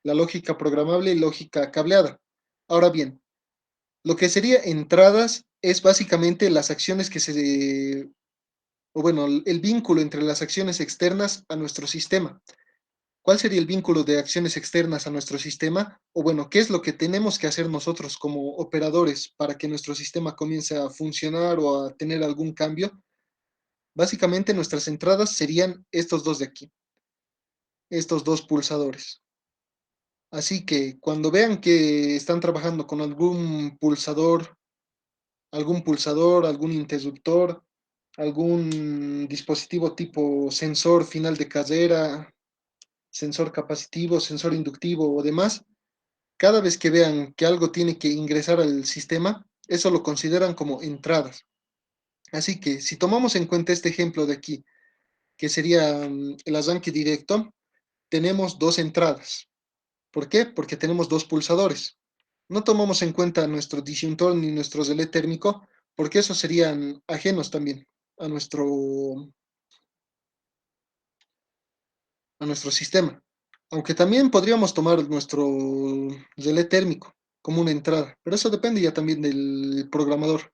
la lógica programable y lógica cableada. Ahora bien, lo que sería entradas es básicamente las acciones que se, o bueno, el vínculo entre las acciones externas a nuestro sistema. ¿Cuál sería el vínculo de acciones externas a nuestro sistema? O bueno, ¿qué es lo que tenemos que hacer nosotros como operadores para que nuestro sistema comience a funcionar o a tener algún cambio? Básicamente nuestras entradas serían estos dos de aquí, estos dos pulsadores. Así que cuando vean que están trabajando con algún interruptor, algún dispositivo tipo sensor final de carrera, sensor capacitivo, sensor inductivo o demás, cada vez que vean que algo tiene que ingresar al sistema, eso lo consideran como entradas. Así que si tomamos en cuenta este ejemplo de aquí, que sería el arranque directo, tenemos dos entradas. ¿Por qué? Porque tenemos dos pulsadores. No tomamos en cuenta nuestro disyuntor ni nuestro relé térmico, porque esos serían ajenos también a a nuestro sistema. Aunque también podríamos tomar nuestro relé térmico como una entrada, pero eso depende ya también del programador.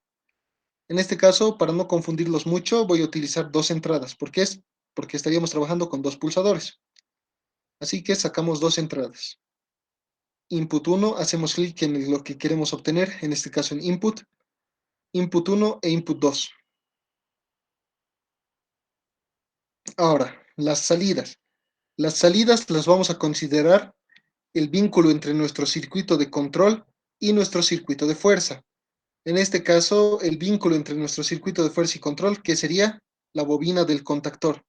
En este caso, para no confundirlos mucho, voy a utilizar dos entradas. ¿Por qué es? Porque estaríamos trabajando con dos pulsadores. Así que sacamos dos entradas. Input uno, hacemos clic en lo que queremos obtener, en este caso en input, input uno e input 2. Ahora, las salidas. Las salidas las vamos a considerar el vínculo entre nuestro circuito de control y nuestro circuito de fuerza. En este caso, el vínculo entre nuestro circuito de fuerza y control, que sería la bobina del contactor.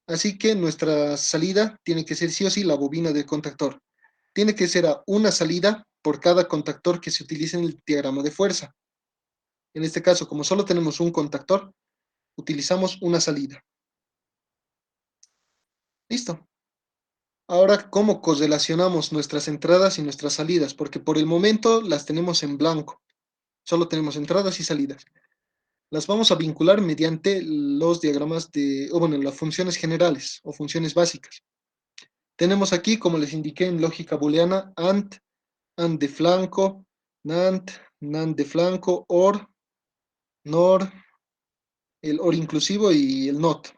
Así que nuestra salida tiene que ser sí o sí la bobina del contactor. Tiene que ser a una salida por cada contactor que se utilice en el diagrama de fuerza. En este caso, como solo tenemos un contactor, utilizamos una salida. Listo. Ahora, ¿cómo correlacionamos nuestras entradas y nuestras salidas? Porque por el momento las tenemos en blanco. Solo tenemos entradas y salidas. Las vamos a vincular mediante los diagramas o bueno, las funciones generales o funciones básicas. Tenemos aquí, como les indiqué en lógica booleana, AND de flanco, NAND de flanco, OR, NOR, el OR inclusivo y el NOT.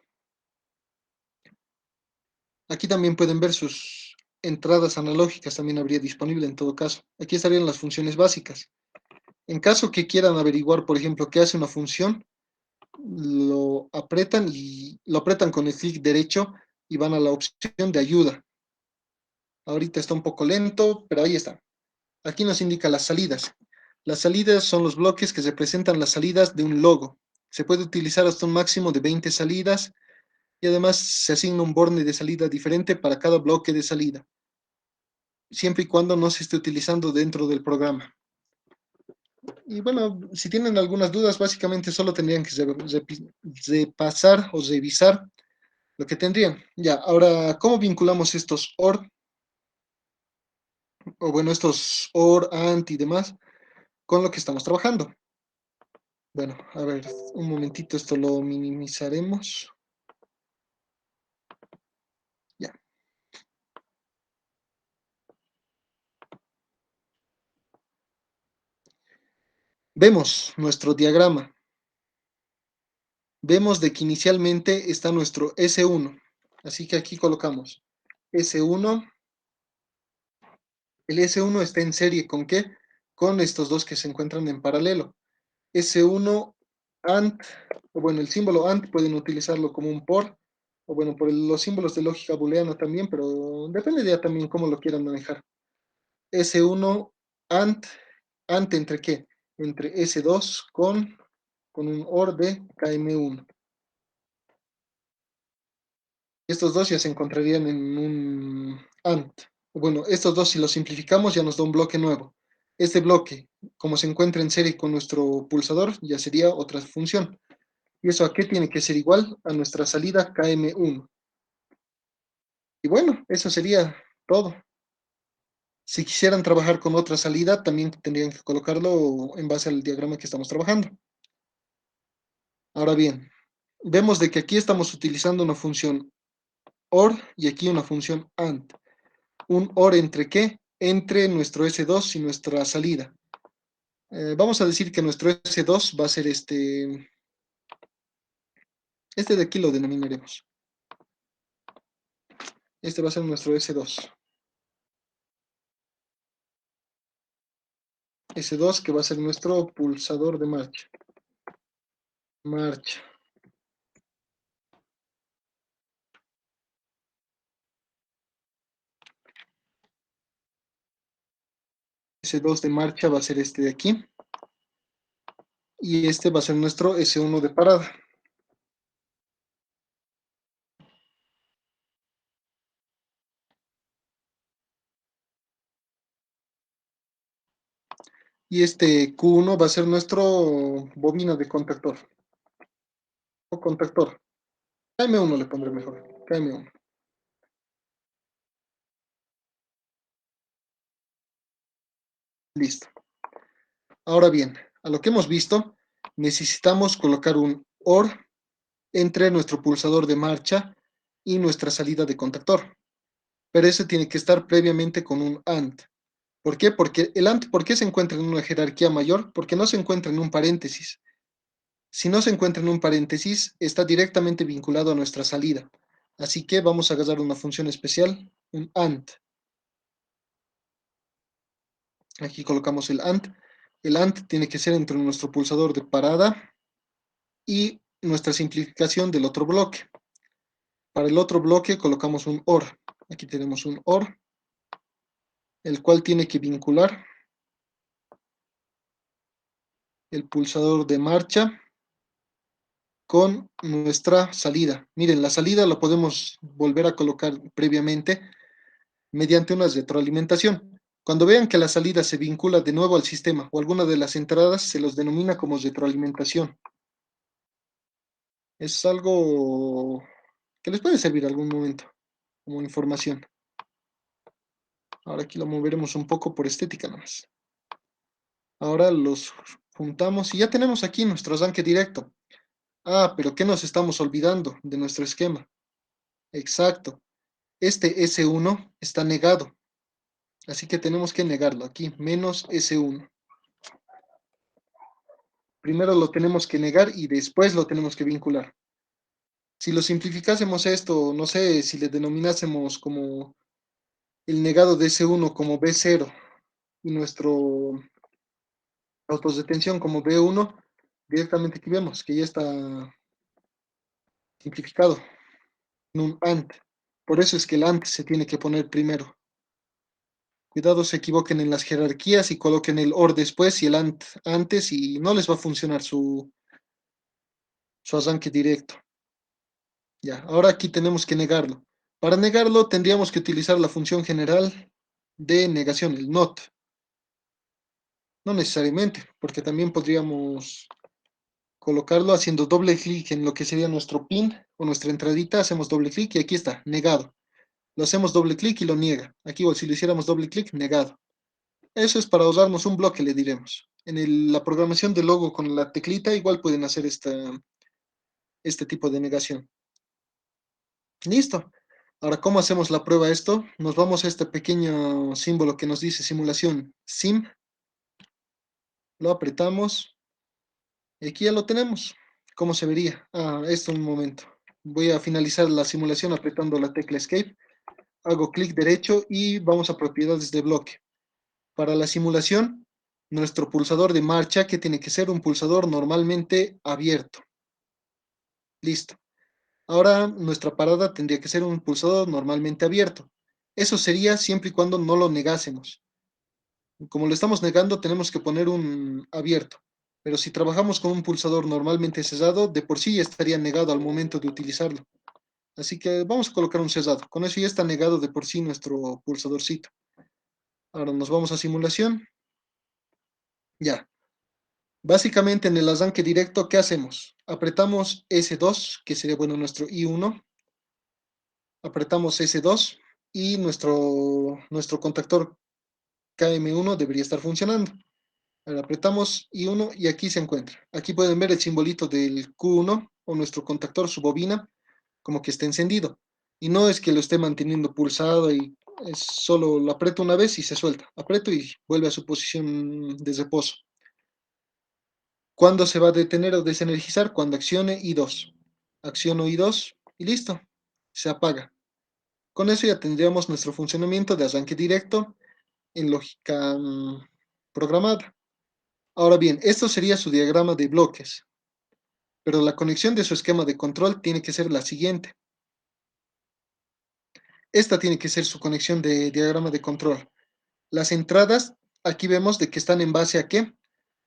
Aquí también pueden ver sus entradas analógicas, también habría disponible en todo caso. Aquí estarían las funciones básicas. En caso que quieran averiguar, por ejemplo, qué hace una función, lo apretan con el clic derecho y van a la opción de ayuda. Ahorita está un poco lento, pero ahí está. Aquí nos indica las salidas. Las salidas son los bloques que representan las salidas de un logo. Se puede utilizar hasta un máximo de 20 salidas y además se asigna un borne de salida diferente para cada bloque de salida, siempre y cuando no se esté utilizando dentro del programa. Y bueno, si tienen algunas dudas, básicamente solo tendrían que repasar o revisar lo que tendrían. Ya, ahora, ¿cómo vinculamos estos OR, o bueno, estos OR, AND y demás con lo que estamos trabajando? Bueno, a ver, un momentito, esto lo minimizaremos. Ya, vemos nuestro diagrama. Vemos de que inicialmente está nuestro S1. Así que aquí colocamos S1. El S1 está en serie ¿con qué? Con estos dos que se encuentran en paralelo. S1 AND, o bueno, el símbolo AND pueden utilizarlo como un por, o bueno, por los símbolos de lógica booleana también, pero depende ya también cómo lo quieran manejar. S1 AND, AND entre qué? Entre S2 con un OR de KM1. Estos dos ya se encontrarían en un AND. Bueno, estos dos si los simplificamos ya nos da un bloque nuevo. Este bloque, como se encuentra en serie con nuestro pulsador, ya sería otra función. ¿Y eso a qué tiene que ser igual? A nuestra salida KM1. Y bueno, eso sería todo. Si quisieran trabajar con otra salida, también tendrían que colocarlo en base al diagrama que estamos trabajando. Ahora bien, vemos de que aquí estamos utilizando una función OR y aquí una función AND. un OR entre qué? Entre nuestro S2 y nuestra salida. Vamos a decir que nuestro S2 va a ser este de aquí lo denominaremos. Este va a ser nuestro S2. S2 que va a ser nuestro pulsador de marcha. Marcha. S2 de marcha va a ser este de aquí. Y este va a ser nuestro S1 de parada. Y este Q1 va a ser nuestro bobina de contactor. O contactor. KM1 le pondré mejor. KM1. Listo. Ahora bien, a lo que hemos visto, necesitamos colocar un OR entre nuestro pulsador de marcha y nuestra salida de contactor. Pero ese tiene que estar previamente con un AND. ¿Por qué? Porque el AND, ¿por qué se encuentra en una jerarquía mayor? Porque no se encuentra en un paréntesis. Si no se encuentra en un paréntesis, está directamente vinculado a nuestra salida. Así que vamos a agarrar una función especial, un AND. Aquí colocamos el AND. El AND tiene que ser entre nuestro pulsador de parada y nuestra simplificación del otro bloque. Para el otro bloque colocamos un OR. Aquí tenemos un OR, el cual tiene que vincular el pulsador de marcha con nuestra salida. Miren, la salida la podemos volver a colocar previamente mediante una retroalimentación. Cuando vean que la salida se vincula de nuevo al sistema o alguna de las entradas, se los denomina como retroalimentación. Es algo que les puede servir algún momento como información. Ahora aquí lo moveremos un poco por estética nomás. Ahora los juntamos y ya tenemos aquí nuestro arranque directo. Ah, pero ¿qué nos estamos olvidando de nuestro esquema? Exacto. Este S1 está negado, así que tenemos que negarlo aquí, menos S1. Primero lo tenemos que negar y después lo tenemos que vincular. Si lo simplificásemos esto, no sé, si le denominásemos como el negado de S1 como B0 y nuestro autodetención como B1, directamente aquí vemos que ya está simplificado en un AND. Por eso es que el AND se tiene que poner primero. Cuidado se equivoquen en las jerarquías y coloquen el OR después y el AND antes y no les va a funcionar su arranque directo. Ya, ahora aquí tenemos que negarlo. Para negarlo tendríamos que utilizar la función general de negación, el NOT. No necesariamente, porque también podríamos colocarlo haciendo doble clic en lo que sería nuestro pin o nuestra entradita, hacemos doble clic y aquí está, negado. Lo hacemos doble clic y lo niega. Aquí, o si lo hiciéramos doble clic, negado. Eso es para ahorrarnos un bloque, le diremos. La programación del logo con la teclita igual pueden hacer este tipo de negación. Listo. Ahora, ¿cómo hacemos la prueba de esto? Nos vamos a este pequeño símbolo que nos dice simulación sim, lo apretamos y aquí ya lo tenemos. ¿Cómo se vería? Ah, esto un momento. Voy a finalizar la simulación apretando la tecla Escape. Hago clic derecho y vamos a propiedades de bloque. Para la simulación, nuestro pulsador de marcha, que tiene que ser un pulsador normalmente abierto. Listo. Ahora nuestra parada tendría que ser un pulsador normalmente abierto. Eso sería siempre y cuando no lo negásemos. Como lo estamos negando, tenemos que poner un abierto. Pero si trabajamos con un pulsador normalmente cerrado, de por sí ya estaría negado al momento de utilizarlo. Así que vamos a colocar un cerrado. Con eso ya está negado de por sí nuestro pulsadorcito. Ahora nos vamos a simulación. Ya. Básicamente en el arranque directo, ¿qué hacemos? Apretamos S2, que sería bueno nuestro I1. Apretamos S2 y nuestro contactor KM1 debería estar funcionando. Ahora apretamos I1 y aquí se encuentra. Aquí pueden ver el simbolito del Q1 o nuestro contactor, su bobina, como que está encendido. Y no es que lo esté manteniendo pulsado y Es solo lo aprieto una vez y se suelta. Aprieto y vuelve a su posición de reposo. ¿Cuándo se va a detener o desenergizar? Cuando accione I2. Acciono I2 y listo. Se apaga. Con eso ya tendríamos nuestro funcionamiento de arranque directo en lógica programada. Ahora bien, esto sería su diagrama de bloques, pero la conexión de su esquema de control tiene que ser la siguiente. Esta tiene que ser su conexión de diagrama de control. Las entradas, aquí vemos de que están en base a qué,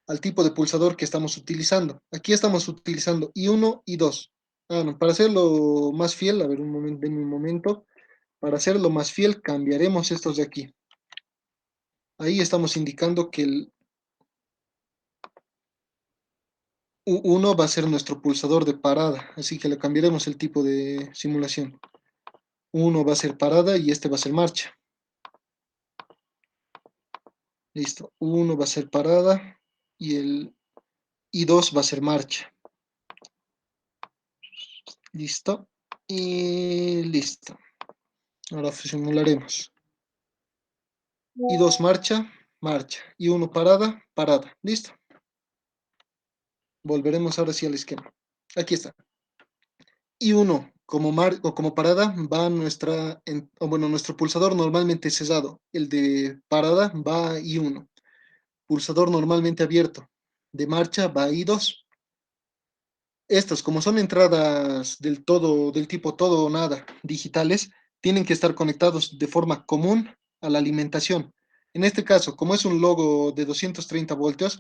al tipo de pulsador que estamos utilizando. Aquí estamos utilizando I1 y 2. Ah, no, para hacerlo más fiel, a ver un momento, denme un momento. Para hacerlo más fiel, cambiaremos estos de aquí. Ahí estamos indicando que el U1 va a ser nuestro pulsador de parada, así que le cambiaremos el tipo de simulación. Uno va a ser parada y este va a ser marcha. Listo. Uno va a ser parada y el I2 va a ser marcha. Listo. Y listo. Ahora simularemos. I2 marcha, marcha. Y uno parada, parada. Listo. Volveremos ahora sí al esquema. Aquí está. I1 o como parada va nuestro pulsador normalmente cesado. El de parada va a I1. Pulsador normalmente abierto. De marcha va a I2. Estas, como son entradas del todo, del tipo todo o nada, digitales, tienen que estar conectados de forma común a la alimentación. En este caso, como es un logo de 230 voltios,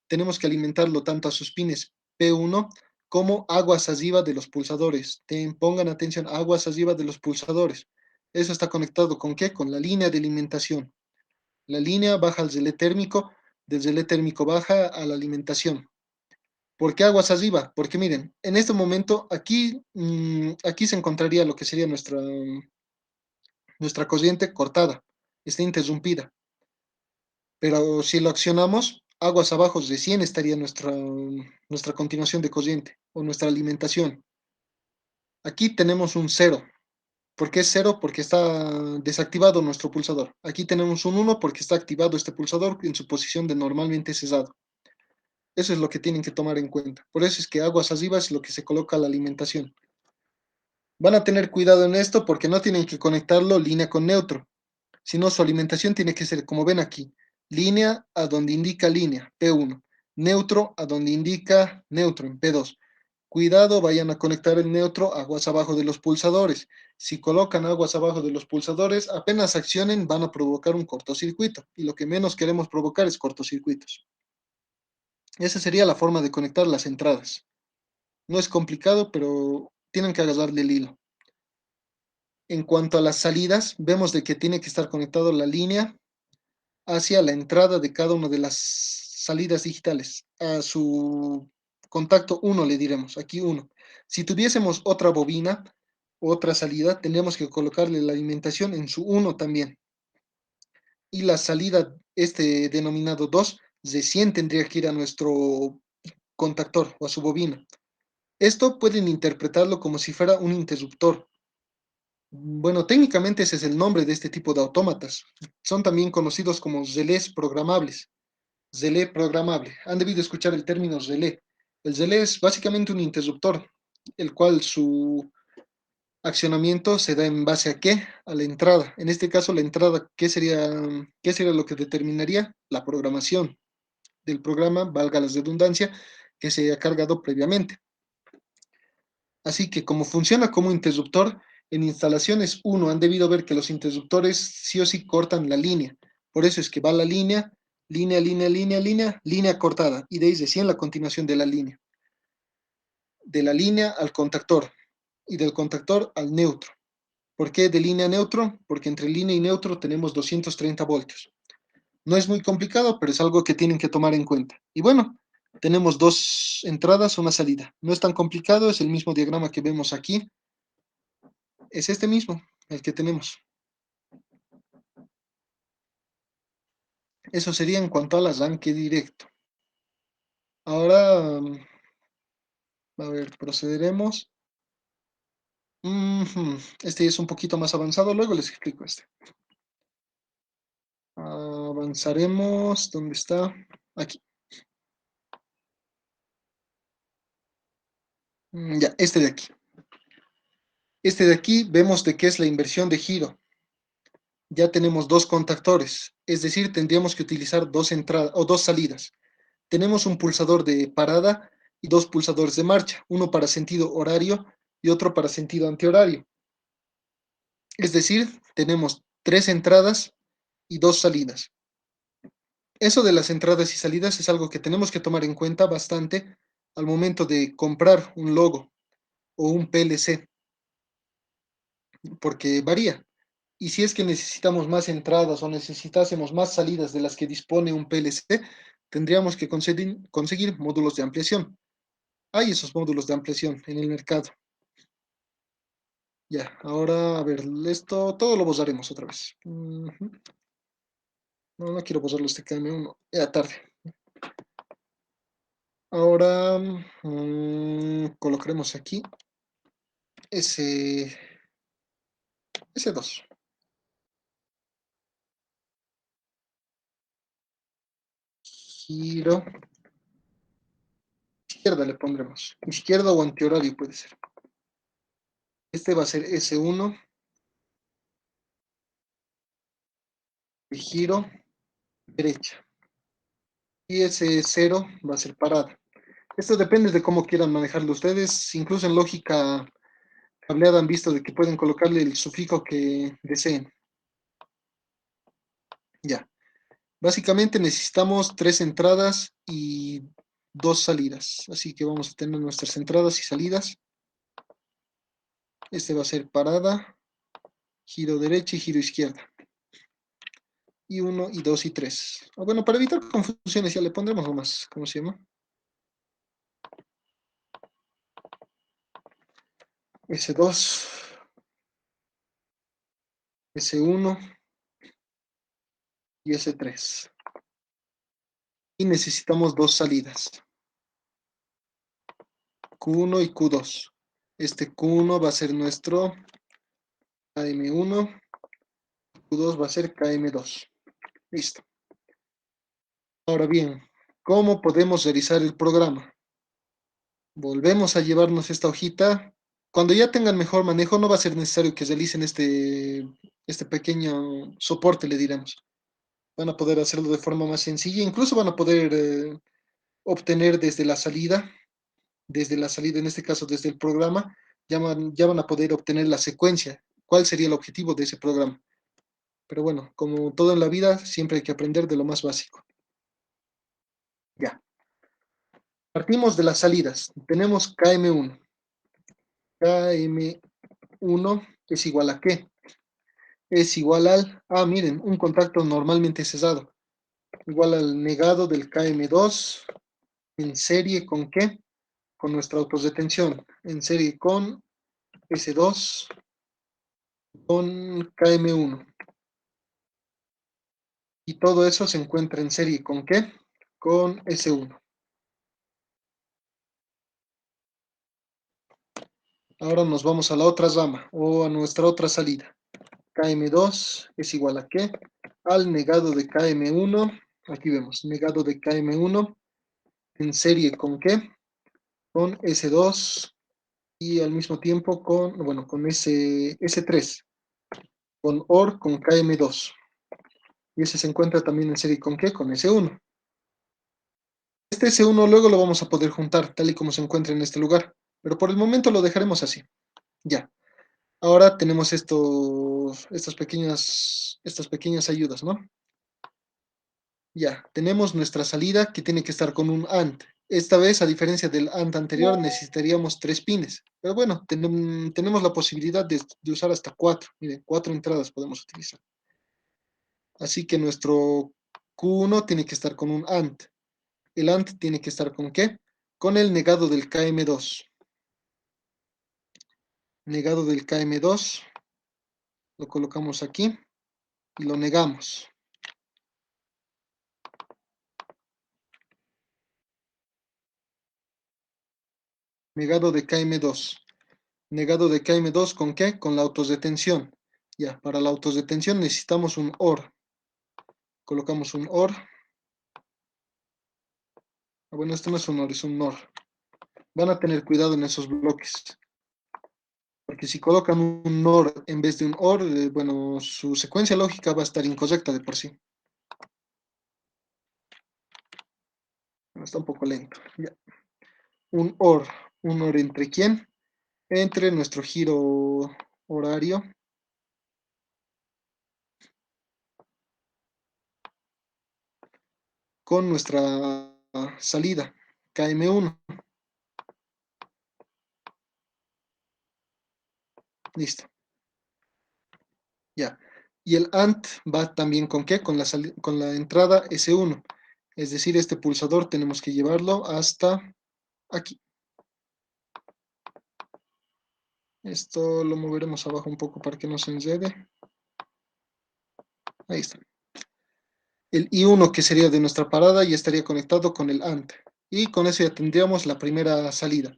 tenemos que alimentarlo tanto a sus pines P1 como aguas arriba de los pulsadores. Pongan atención, aguas arriba de los pulsadores. Eso está conectado con qué? Con la línea de alimentación. La línea baja al relé térmico, del relé térmico baja a la alimentación. ¿Por qué aguas arriba? Porque miren, en este momento aquí, aquí se encontraría lo que sería nuestra corriente cortada, está interrumpida. Pero si lo accionamos, aguas abajo recién estaría nuestra continuación de corriente o nuestra alimentación. Aquí tenemos un cero. ¿Por qué es cero? Porque está desactivado nuestro pulsador. Aquí tenemos un uno porque está activado este pulsador en su posición de normalmente cesado. Eso es lo que tienen que tomar en cuenta. Por eso es que aguas arriba es lo que se coloca a la alimentación. Van a tener cuidado en esto porque no tienen que conectarlo línea con neutro, sino su alimentación tiene que ser, como ven aquí, línea a donde indica línea, P1, neutro a donde indica neutro, en P2. Cuidado, vayan a conectar el neutro aguas abajo de los pulsadores. Si colocan aguas abajo de los pulsadores, apenas accionen, van a provocar un cortocircuito. Y lo que menos queremos provocar es cortocircuitos. Esa sería la forma de conectar las entradas. No es complicado, pero tienen que agarrarle el hilo. En cuanto a las salidas, vemos de que tiene que estar conectado la línea hacia la entrada de cada una de las salidas digitales. A su contacto uno le diremos, aquí uno. Si tuviésemos otra bobina, otra salida, tendríamos que colocarle la alimentación en su uno también. Y la salida, este denominado 2 recién tendría que ir a nuestro contactor o a su bobina. Esto pueden interpretarlo como si fuera un interruptor. Bueno, técnicamente ese es el nombre de este tipo de autómatas. Son también conocidos como relés programables. Relé programable. Han debido escuchar el término relé. El relé es básicamente un interruptor, el cual su accionamiento se da en base a qué? A la entrada. En este caso, la entrada, qué sería lo que determinaría? La programación del programa, valga la redundancia, que se haya cargado previamente. Así que como funciona como interruptor, en instalaciones uno han debido ver que los interruptores sí o sí cortan la línea. Por eso es que va la línea, línea, línea, línea, línea, línea cortada. Y de ahí recién la continuación de la línea. De la línea al contactor y del contactor al neutro. ¿Por qué de línea a neutro? Porque entre línea y neutro tenemos 230 voltios. No es muy complicado, pero es algo que tienen que tomar en cuenta. Y bueno, tenemos dos entradas, una salida. No es tan complicado, es el mismo diagrama que vemos aquí. Es este mismo, el que tenemos. Eso sería en cuanto al arranque directo. Ahora, a ver, procederemos. Ujú, este es un poquito más avanzado, luego les explico este. Avanzaremos. ¿Dónde está? Aquí. Ya, este de aquí. Este de aquí vemos de qué es la inversión de giro. Ya tenemos dos contactores, es decir, tendríamos que utilizar dos entradas o dos salidas. Tenemos un pulsador de parada y dos pulsadores de marcha, uno para sentido horario y otro para sentido antihorario. Es decir, tenemos tres entradas y dos salidas. Eso de las entradas y salidas es algo que tenemos que tomar en cuenta bastante al momento de comprar un logo o un PLC, porque varía. Y si es que necesitamos más entradas o necesitásemos más salidas de las que dispone un PLC, tendríamos que conseguir módulos de ampliación. Hay esos módulos de ampliación en el mercado. Ya, ahora, a ver, esto todo lo borraremos otra vez. No, no quiero borrarlo este KM1. Ya tarde. Ahora colocaremos aquí ese, ese 2. Giro. Izquierda le pondremos. Izquierda o antihorario puede ser. Este va a ser S1. Y giro derecha. Y ese 0 va a ser parada. Esto depende de cómo quieran manejarlo ustedes. Incluso en lógica cableada han visto de que pueden colocarle el sufijo que deseen. Ya. Básicamente necesitamos tres entradas y dos salidas. Así que vamos a tener nuestras entradas y salidas. Este va a ser parada, giro derecha y giro izquierda. Y uno y dos y tres. Bueno, para evitar confusiones ya le pondremos nomás. ¿Cómo se llama? S2, S1 y S3. Y necesitamos dos salidas. Q1 y Q2. Este Q1 va a ser nuestro KM1, Q2 va a ser KM2. Listo. Ahora bien, ¿cómo podemos realizar el programa? Volvemos a llevarnos esta hojita. Cuando ya tengan mejor manejo, no va a ser necesario que realicen este pequeño soporte, le diremos. Van a poder hacerlo de forma más sencilla. Incluso van a poder obtener desde la salida, en este caso desde el programa, ya van a poder obtener la secuencia. ¿Cuál sería el objetivo de ese programa? Pero bueno, como todo en la vida, siempre hay que aprender de lo más básico. Ya. Partimos de las salidas. Tenemos KM1. KM1 es igual a ¿qué? Es igual miren, un contacto normalmente cesado. Igual al negado del KM2 en serie con ¿qué? Con nuestra autodetención. En serie con S2 con KM1. Y todo eso se encuentra en serie con ¿qué? Con S1. Ahora nos vamos a la otra rama o a nuestra otra salida. KM2 es igual a ¿qué? Al negado de KM1. Aquí vemos, negado de KM1 en serie con ¿qué? Con S2 y al mismo tiempo con S3, con OR con KM2. Y ese se encuentra también en serie con ¿qué? Con S1. Este S1 luego lo vamos a poder juntar tal y como se encuentra en este lugar, pero por el momento lo dejaremos así. Ya. Ahora tenemos estas pequeñas ayudas, ¿no? Ya, tenemos nuestra salida que tiene que estar con un AND. Esta vez, a diferencia del AND anterior, necesitaríamos tres pines. Pero bueno, tenemos la posibilidad de usar hasta cuatro. Miren, cuatro entradas podemos utilizar. Así que nuestro Q1 tiene que estar con un AND. El AND tiene que estar con ¿qué? Con el negado del KM2. Negado del KM2. Lo colocamos aquí y lo negamos. Negado de KM2. Negado de KM2 ¿con qué? Con la autodetención. Ya, para la autodetención necesitamos un OR. colocamos un OR. Bueno, esto no es un OR, es un NOR. Van a tener cuidado en esos bloques, porque si colocan un NOR en vez de un OR, bueno, su secuencia lógica va a estar incorrecta de por sí. Bueno, está un poco lento. Ya. Un OR. ¿Un OR entre quién? Entre nuestro giro horario con nuestra salida, KM1. Listo, ya. Y el ANT va también con qué? Con la entrada S1. Es decir, este pulsador tenemos que llevarlo hasta aquí. Esto lo moveremos abajo un poco para que no se enrede. Ahí está. El I1 que sería de nuestra parada ya estaría conectado con el ANT. Y con eso ya tendríamos la primera salida.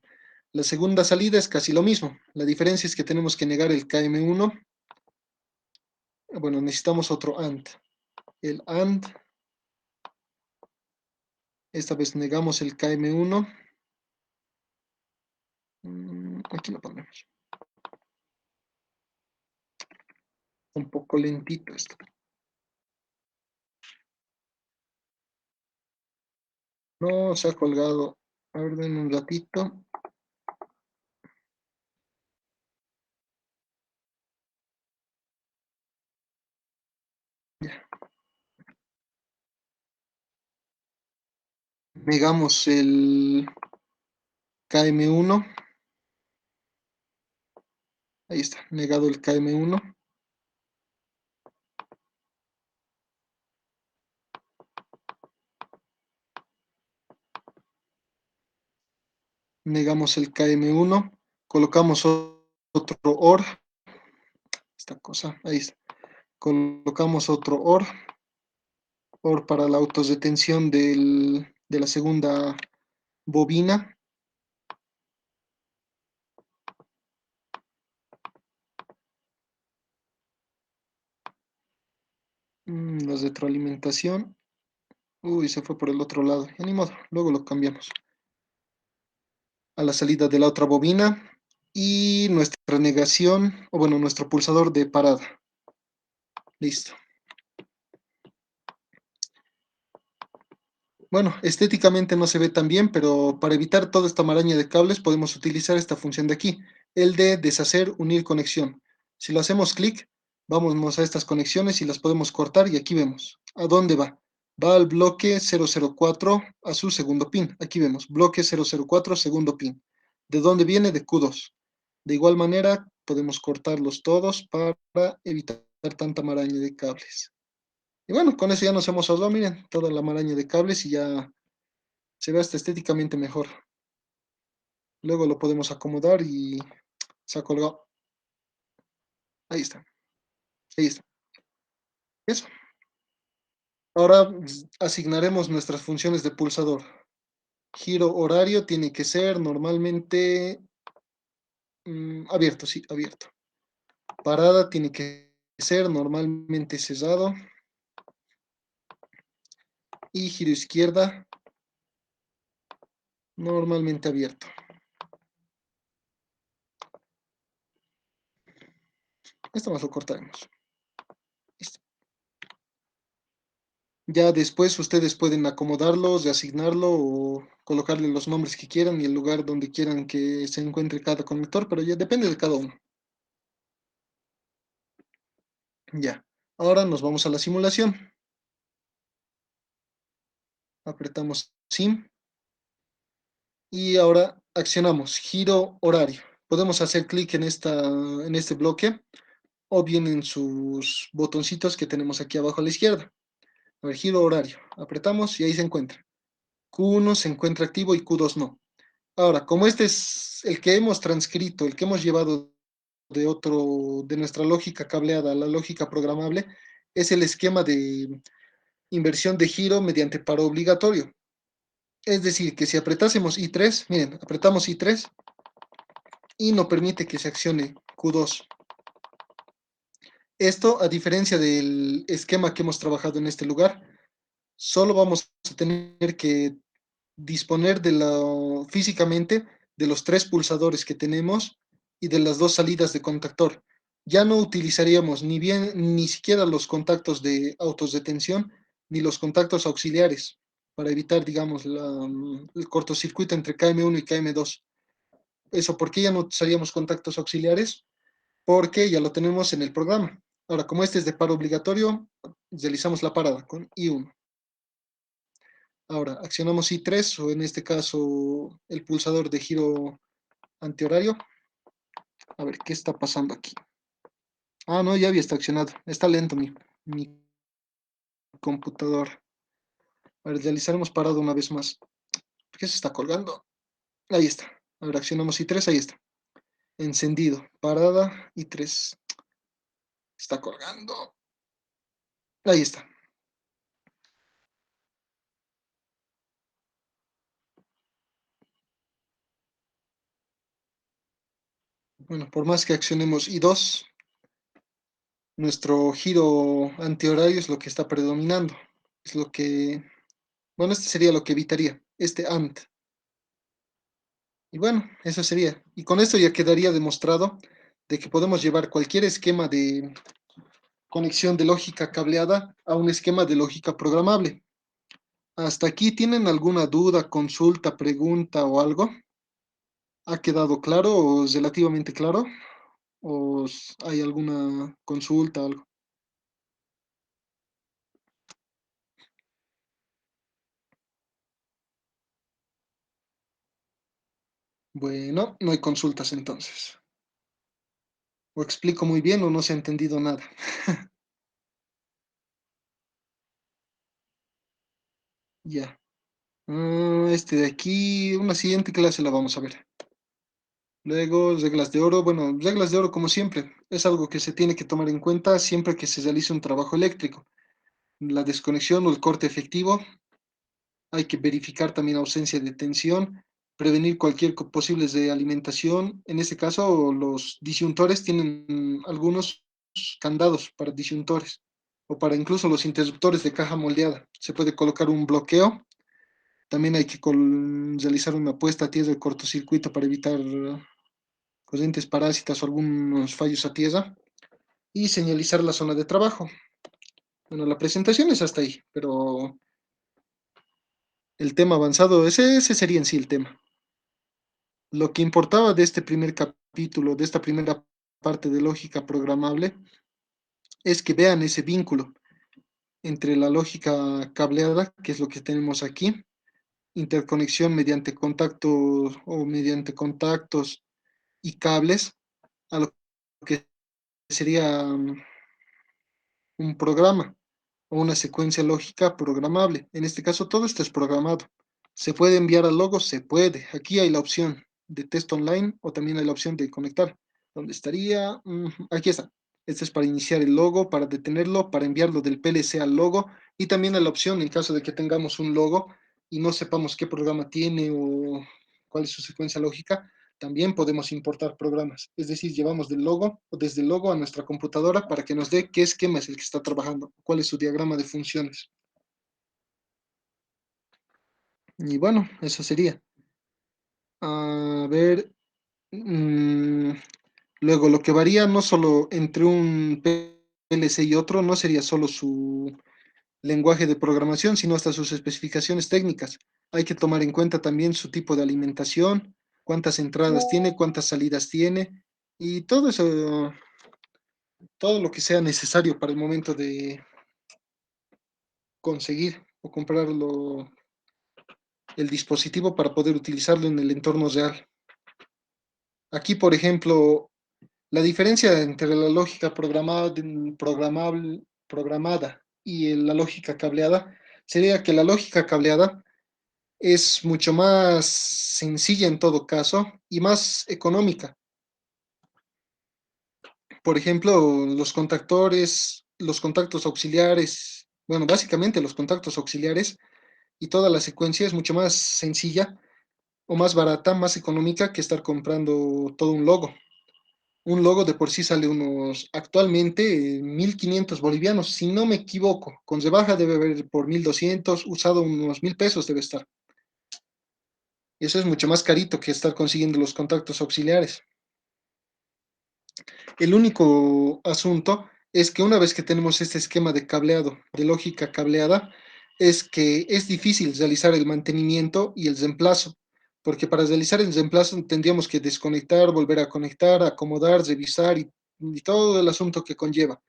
La segunda salida es casi lo mismo. La diferencia es que tenemos que negar el KM1. Bueno, necesitamos otro AND. El AND, esta vez negamos el KM1. Aquí lo ponemos. Un poco lentito esto. No se ha colgado. A ver, denme un ratito. Ya. Negamos el KM1. Ahí está, negado el KM1. Negamos el KM1. Colocamos otro OR. Esta cosa, ahí está. Colocamos otro OR. OR para la autodetención de la segunda bobina. La retroalimentación. Uy, se fue por el otro lado. Ya ni modo, luego lo cambiamos. A la salida de la otra bobina. Y nuestra negación, o bueno, nuestro pulsador de parada. Listo. Bueno, estéticamente no se ve tan bien, pero para evitar toda esta maraña de cables podemos utilizar esta función de aquí, el de deshacer, unir conexión. Si lo hacemos clic, vamos a estas conexiones y las podemos cortar y aquí vemos. ¿A dónde va? Va al bloque 004 a su segundo pin. Aquí vemos, bloque 004, segundo pin. ¿De dónde viene? De Q2. De igual manera, podemos cortarlos todos para evitar tanta maraña de cables. Y bueno, con eso ya nos hemos ahorrado, miren, toda la maraña de cables y ya se ve hasta estéticamente mejor. Luego lo podemos acomodar y se ha colgado. Ahí está, ahí está. Eso. Ahora asignaremos nuestras funciones de pulsador. Giro horario tiene que ser normalmente abierto, sí, abierto. Parada tiene que ser normalmente cerrado. Y giro izquierda normalmente abierto. Esto más lo cortaremos. Listo. Ya después ustedes pueden acomodarlos, reasignarlo o colocarle los nombres que quieran y el lugar donde quieran que se encuentre cada conector, pero ya depende de cada uno. Ya. Ahora nos vamos a la simulación. Apretamos SIM y ahora accionamos giro horario. Podemos hacer clic en este bloque o bien en sus botoncitos que tenemos aquí abajo a la izquierda. A ver, giro horario. Apretamos y ahí se encuentra. Q1 se encuentra activo y Q2 no. Ahora, como este es el que hemos transcrito, el que hemos llevado de nuestra lógica cableada a la lógica programable, es el esquema de inversión de giro mediante paro obligatorio. Es decir, que si apretásemos I3, miren, apretamos I3 y no permite que se accione Q2. Esto, a diferencia del esquema que hemos trabajado en este lugar, solo vamos a tener que disponer físicamente de los tres pulsadores que tenemos y de las dos salidas de contactor. Ya no utilizaríamos ni siquiera los contactos de autos de tensión ni los contactos auxiliares para evitar, digamos, el cortocircuito entre KM1 y KM2. Eso, ¿por qué ya no usaríamos contactos auxiliares? Porque ya lo tenemos en el programa. Ahora, como este es de paro obligatorio, realizamos la parada con I1. Ahora, accionamos I3 o en este caso el pulsador de giro antihorario. A ver, ¿qué está pasando aquí? Ah, no, ya había está accionado. Está lento mi computador. A ver, realizaremos parado una vez más. ¿Por qué se está colgando? Ahí está. A ver, accionamos I3, ahí está. Encendido. Parada I3. Está colgando. Ahí está. Bueno, por más que accionemos I2, nuestro giro antihorario es lo que está predominando. Es lo que, bueno, este sería lo que evitaría, este ANT. Y bueno, eso sería. Y con esto ya quedaría demostrado de que podemos llevar cualquier esquema de conexión de lógica cableada a un esquema de lógica programable. ¿Hasta aquí tienen alguna duda, consulta, pregunta o algo? ¿Ha quedado claro o es relativamente claro? ¿O hay alguna consulta o algo? Bueno, no hay consultas entonces. O explico muy bien o no se ha entendido nada. Ya. Este de aquí, una siguiente clase la vamos a ver. Luego, reglas de oro. Bueno, reglas de oro como siempre. Es algo que se tiene que tomar en cuenta siempre que se realice un trabajo eléctrico. La desconexión o el corte efectivo. Hay que verificar también ausencia de tensión, prevenir cualquier posibles de alimentación. En este caso, los disyuntores tienen algunos candados para disyuntores o para incluso los interruptores de caja moldeada. Se puede colocar un bloqueo. También hay que realizar una puesta a tierra de cortocircuito para evitar corrientes parásitas o algunos fallos a tierra y señalizar la zona de trabajo. Bueno, la presentación es hasta ahí, pero el tema avanzado, ese sería en sí el tema. Lo que importaba de este primer capítulo, de esta primera parte de lógica programable, es que vean ese vínculo entre la lógica cableada, que es lo que tenemos aquí, interconexión mediante contactos o mediante contactos y cables, a lo que sería un programa o una secuencia lógica programable. En este caso, todo esto es programado. ¿Se puede enviar al logo? Se puede. Aquí hay la opción de test online o también hay la opción de conectar. ¿Dónde estaría? Aquí está. Este es para iniciar el logo, para detenerlo, para enviarlo del PLC al logo y también hay la opción en caso de que tengamos un logo y no sepamos qué programa tiene o cuál es su secuencia lógica, también podemos importar programas. Es decir, llevamos del logo o desde el logo a nuestra computadora para que nos dé qué esquema es el que está trabajando, cuál es su diagrama de funciones. Y bueno, eso sería. A ver, mm, luego lo que varía no solo entre un PLC y otro, no sería solo su lenguaje de programación, sino hasta sus especificaciones técnicas. Hay que tomar en cuenta también su tipo de alimentación, cuántas entradas tiene, cuántas salidas tiene y todo eso, todo lo que sea necesario para el momento de conseguir o comprarlo, el dispositivo para poder utilizarlo en el entorno real. Aquí, por ejemplo, la diferencia entre la lógica programada y la lógica cableada sería que la lógica cableada es mucho más sencilla en todo caso y más económica. Por ejemplo, los contactores, los contactos auxiliares, bueno, básicamente los contactos auxiliares y toda la secuencia es mucho más sencilla o más barata, más económica que estar comprando todo un logo Un logo de por sí sale unos, actualmente, 1.500 bolivianos, si no me equivoco. Con rebaja debe haber por 1.200, usado unos 1.000 pesos debe estar. Y eso es mucho más carito que estar consiguiendo los contactos auxiliares. El único asunto es que una vez que tenemos este esquema de cableado, de lógica cableada, es que es difícil realizar el mantenimiento y el reemplazo, porque para realizar el reemplazo tendríamos que desconectar, volver a conectar, acomodar, revisar y todo el asunto que conlleva.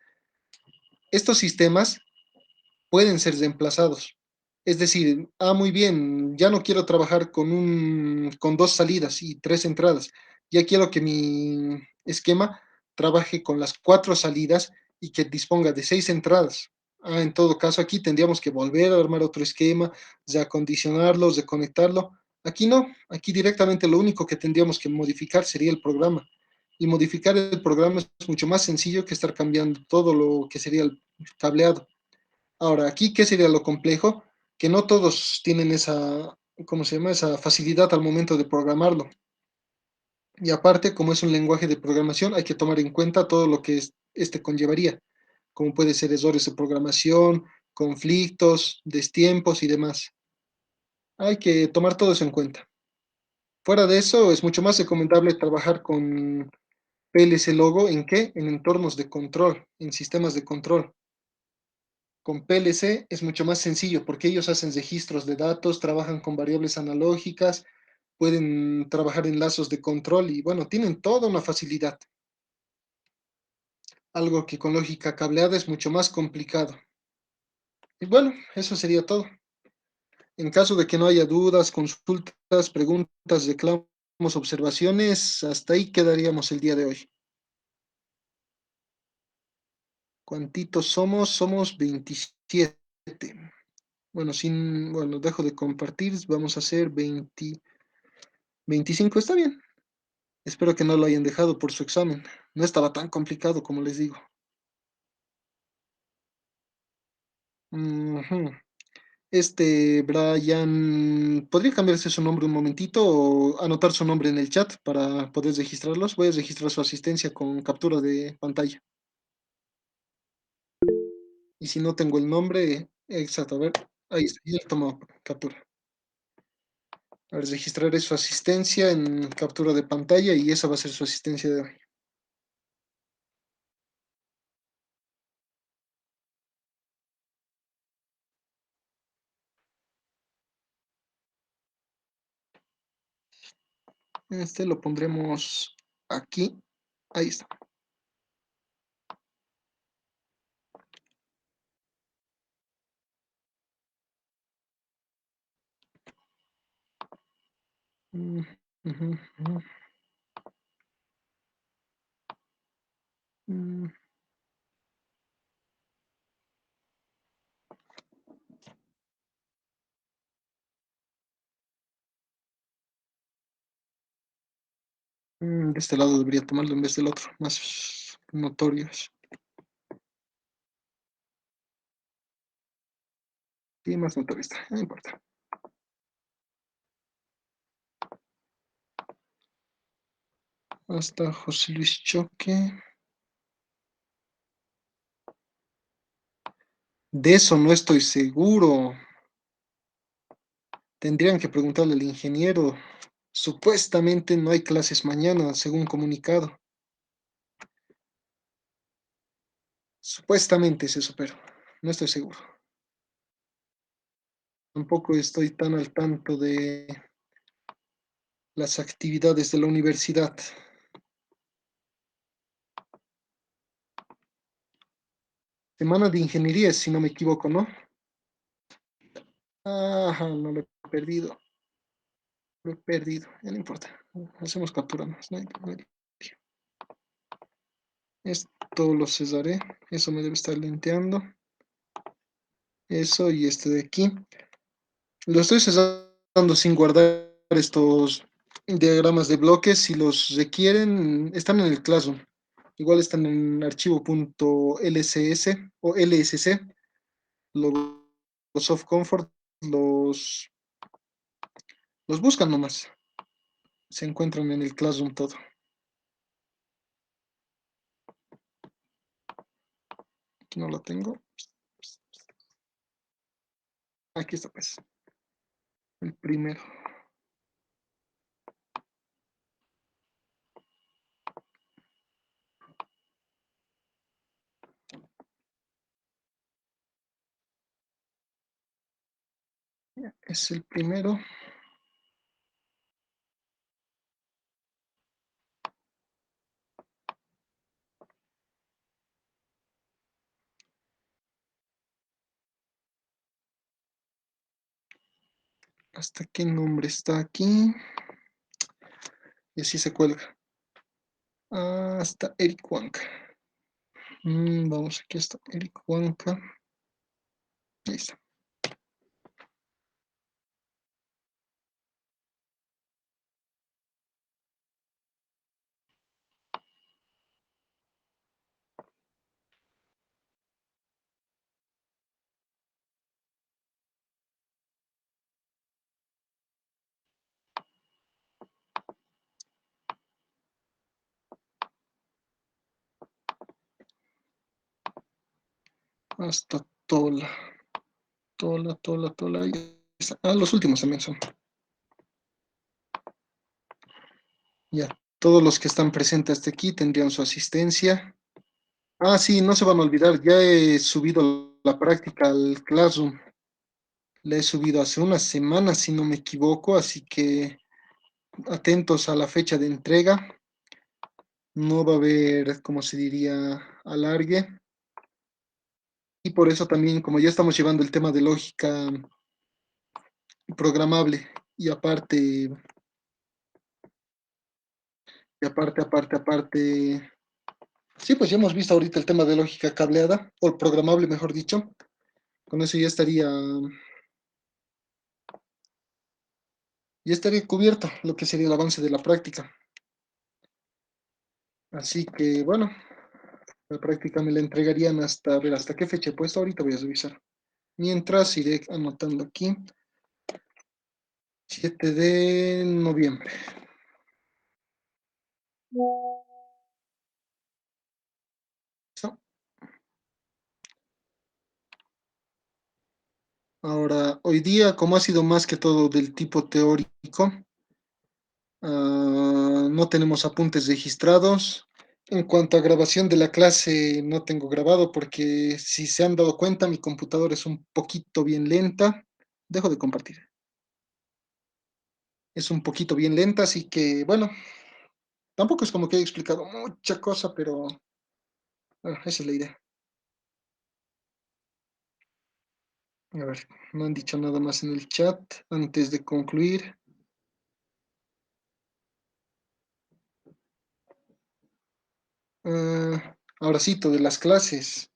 Estos sistemas pueden ser reemplazados. Es decir, muy bien, ya no quiero trabajar con dos salidas y tres entradas. Ya quiero que mi esquema trabaje con las cuatro salidas y que disponga de seis entradas. En todo caso, aquí tendríamos que volver a armar otro esquema, ya acondicionarlo, reconectarlo. Aquí no, aquí directamente lo único que tendríamos que modificar sería el programa. Y modificar el programa es mucho más sencillo que estar cambiando todo lo que sería el cableado. Ahora, aquí, ¿qué sería lo complejo? Que no todos tienen esa, ¿cómo se llama? Esa facilidad al momento de programarlo. Y aparte, como es un lenguaje de programación, hay que tomar en cuenta todo lo que este conllevaría, como puede ser errores de programación, conflictos, destiempos y demás. Hay que tomar todo eso en cuenta. Fuera de eso, es mucho más recomendable trabajar con PLC Logo. ¿En qué? En entornos de control, en sistemas de control. Con PLC es mucho más sencillo porque ellos hacen registros de datos, trabajan con variables analógicas, pueden trabajar en lazos de control y bueno, tienen toda una facilidad. Algo que con lógica cableada es mucho más complicado. Y bueno, eso sería todo. En caso de que no haya dudas, consultas, preguntas, reclamos, observaciones, hasta ahí quedaríamos el día de hoy. ¿Cuántitos somos? Somos 27. Bueno, dejo de compartir, vamos a hacer 25, está bien. Espero que no lo hayan dejado por su examen. No estaba tan complicado como les digo. Ujú. Brian, ¿podría cambiarse su nombre un momentito o anotar su nombre en el chat para poder registrarlos? Voy a registrar su asistencia con captura de pantalla. Y si no tengo el nombre, exacto, a ver, ahí está, ya tomo captura. A ver, registraré su asistencia en captura de pantalla y esa va a ser su asistencia de hoy. Este lo pondremos aquí. Ahí está. Mm, ujú, ujú, mm. De este lado debería tomarlo en vez del otro, más notorios. Sí, más notorios, no importa. Hasta José Luis Choque. De eso no estoy seguro. Tendrían que preguntarle al ingeniero. Supuestamente no hay clases mañana, según comunicado. Supuestamente es eso, pero no estoy seguro. Tampoco estoy tan al tanto de las actividades de la universidad. Semana de ingeniería, si no me equivoco, ¿no? Ajá, no lo he perdido. Lo he perdido. Ya no importa. Hacemos captura más. No hay. Esto lo cesaré. Eso me debe estar lenteando. Eso y este de aquí. Lo estoy cesando sin guardar estos diagramas de bloques. Si los requieren, están en el Classroom. Igual están en archivo.lcs o LSC. Los soft comfort los, los buscan nomás. Se encuentran en el Classroom todo. aquí no lo tengo. Aquí está, pues, el primero. Es el primero. ¿Hasta qué nombre está aquí? Y así se cuelga. Hasta Eric Huanca. Vamos, aquí está Eric Huanca. Ahí está. Hasta Tola. Tola, Tola, Tola. Ahí está. Los últimos también son. Ya. Todos los que están presentes hasta aquí tendrían su asistencia. Sí, no se van a olvidar. Ya he subido la práctica al Classroom. La he subido hace unas semanas, si no me equivoco, así que atentos a la fecha de entrega. No va a haber, como se diría, alargue. Y por eso también, como ya estamos llevando el tema de lógica programable y aparte, sí, pues ya hemos visto ahorita el tema de lógica cableada, o programable, mejor dicho. Con eso ya estaría cubierto lo que sería el avance de la práctica. Así que, bueno, la práctica me la entregarían hasta, a ver, hasta qué fecha he puesto, ahorita voy a revisar. Mientras iré anotando aquí, 7 de noviembre. ¿Listo? Ahora, hoy día, como ha sido más que todo del tipo teórico, no tenemos apuntes registrados. En cuanto a grabación de la clase, no tengo grabado porque si se han dado cuenta, mi computadora es un poquito bien lenta. Dejo de compartir. Es un poquito bien lenta, así que bueno, tampoco es como que he explicado mucha cosa, pero esa es la idea. A ver, no han dicho nada más en el chat antes de concluir. Ahora sí, todo de las clases.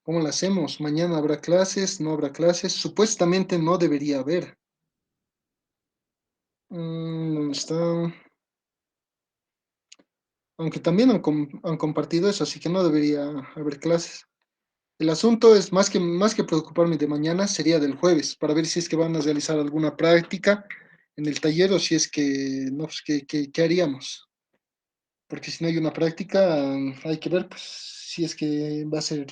¿Cómo lo hacemos? ¿Mañana habrá clases? ¿No habrá clases? Supuestamente no debería haber. ¿Dónde está? Aunque también han compartido eso, así que no debería haber clases. El asunto es más que preocuparme de mañana, sería del jueves, para ver si es que van a realizar alguna práctica en el taller o si es que no, pues, ¿qué haríamos? Porque si no hay una práctica, hay que ver pues, si es que va a ser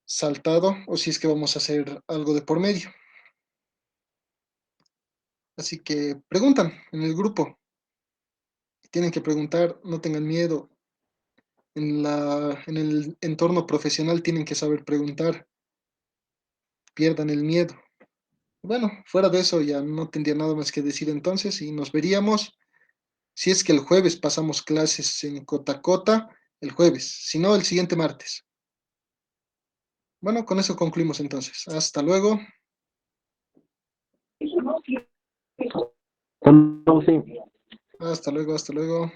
saltado o si es que vamos a hacer algo de por medio. Así que preguntan en el grupo, tienen que preguntar, no tengan miedo. En el entorno profesional tienen que saber preguntar, pierdan el miedo. Bueno, fuera de eso ya no tendría nada más que decir entonces y nos veríamos. Si es que el jueves pasamos clases en Cota, el jueves, si no, el siguiente martes. Bueno, con eso concluimos entonces. Hasta luego. No, sí. Hasta luego, hasta luego.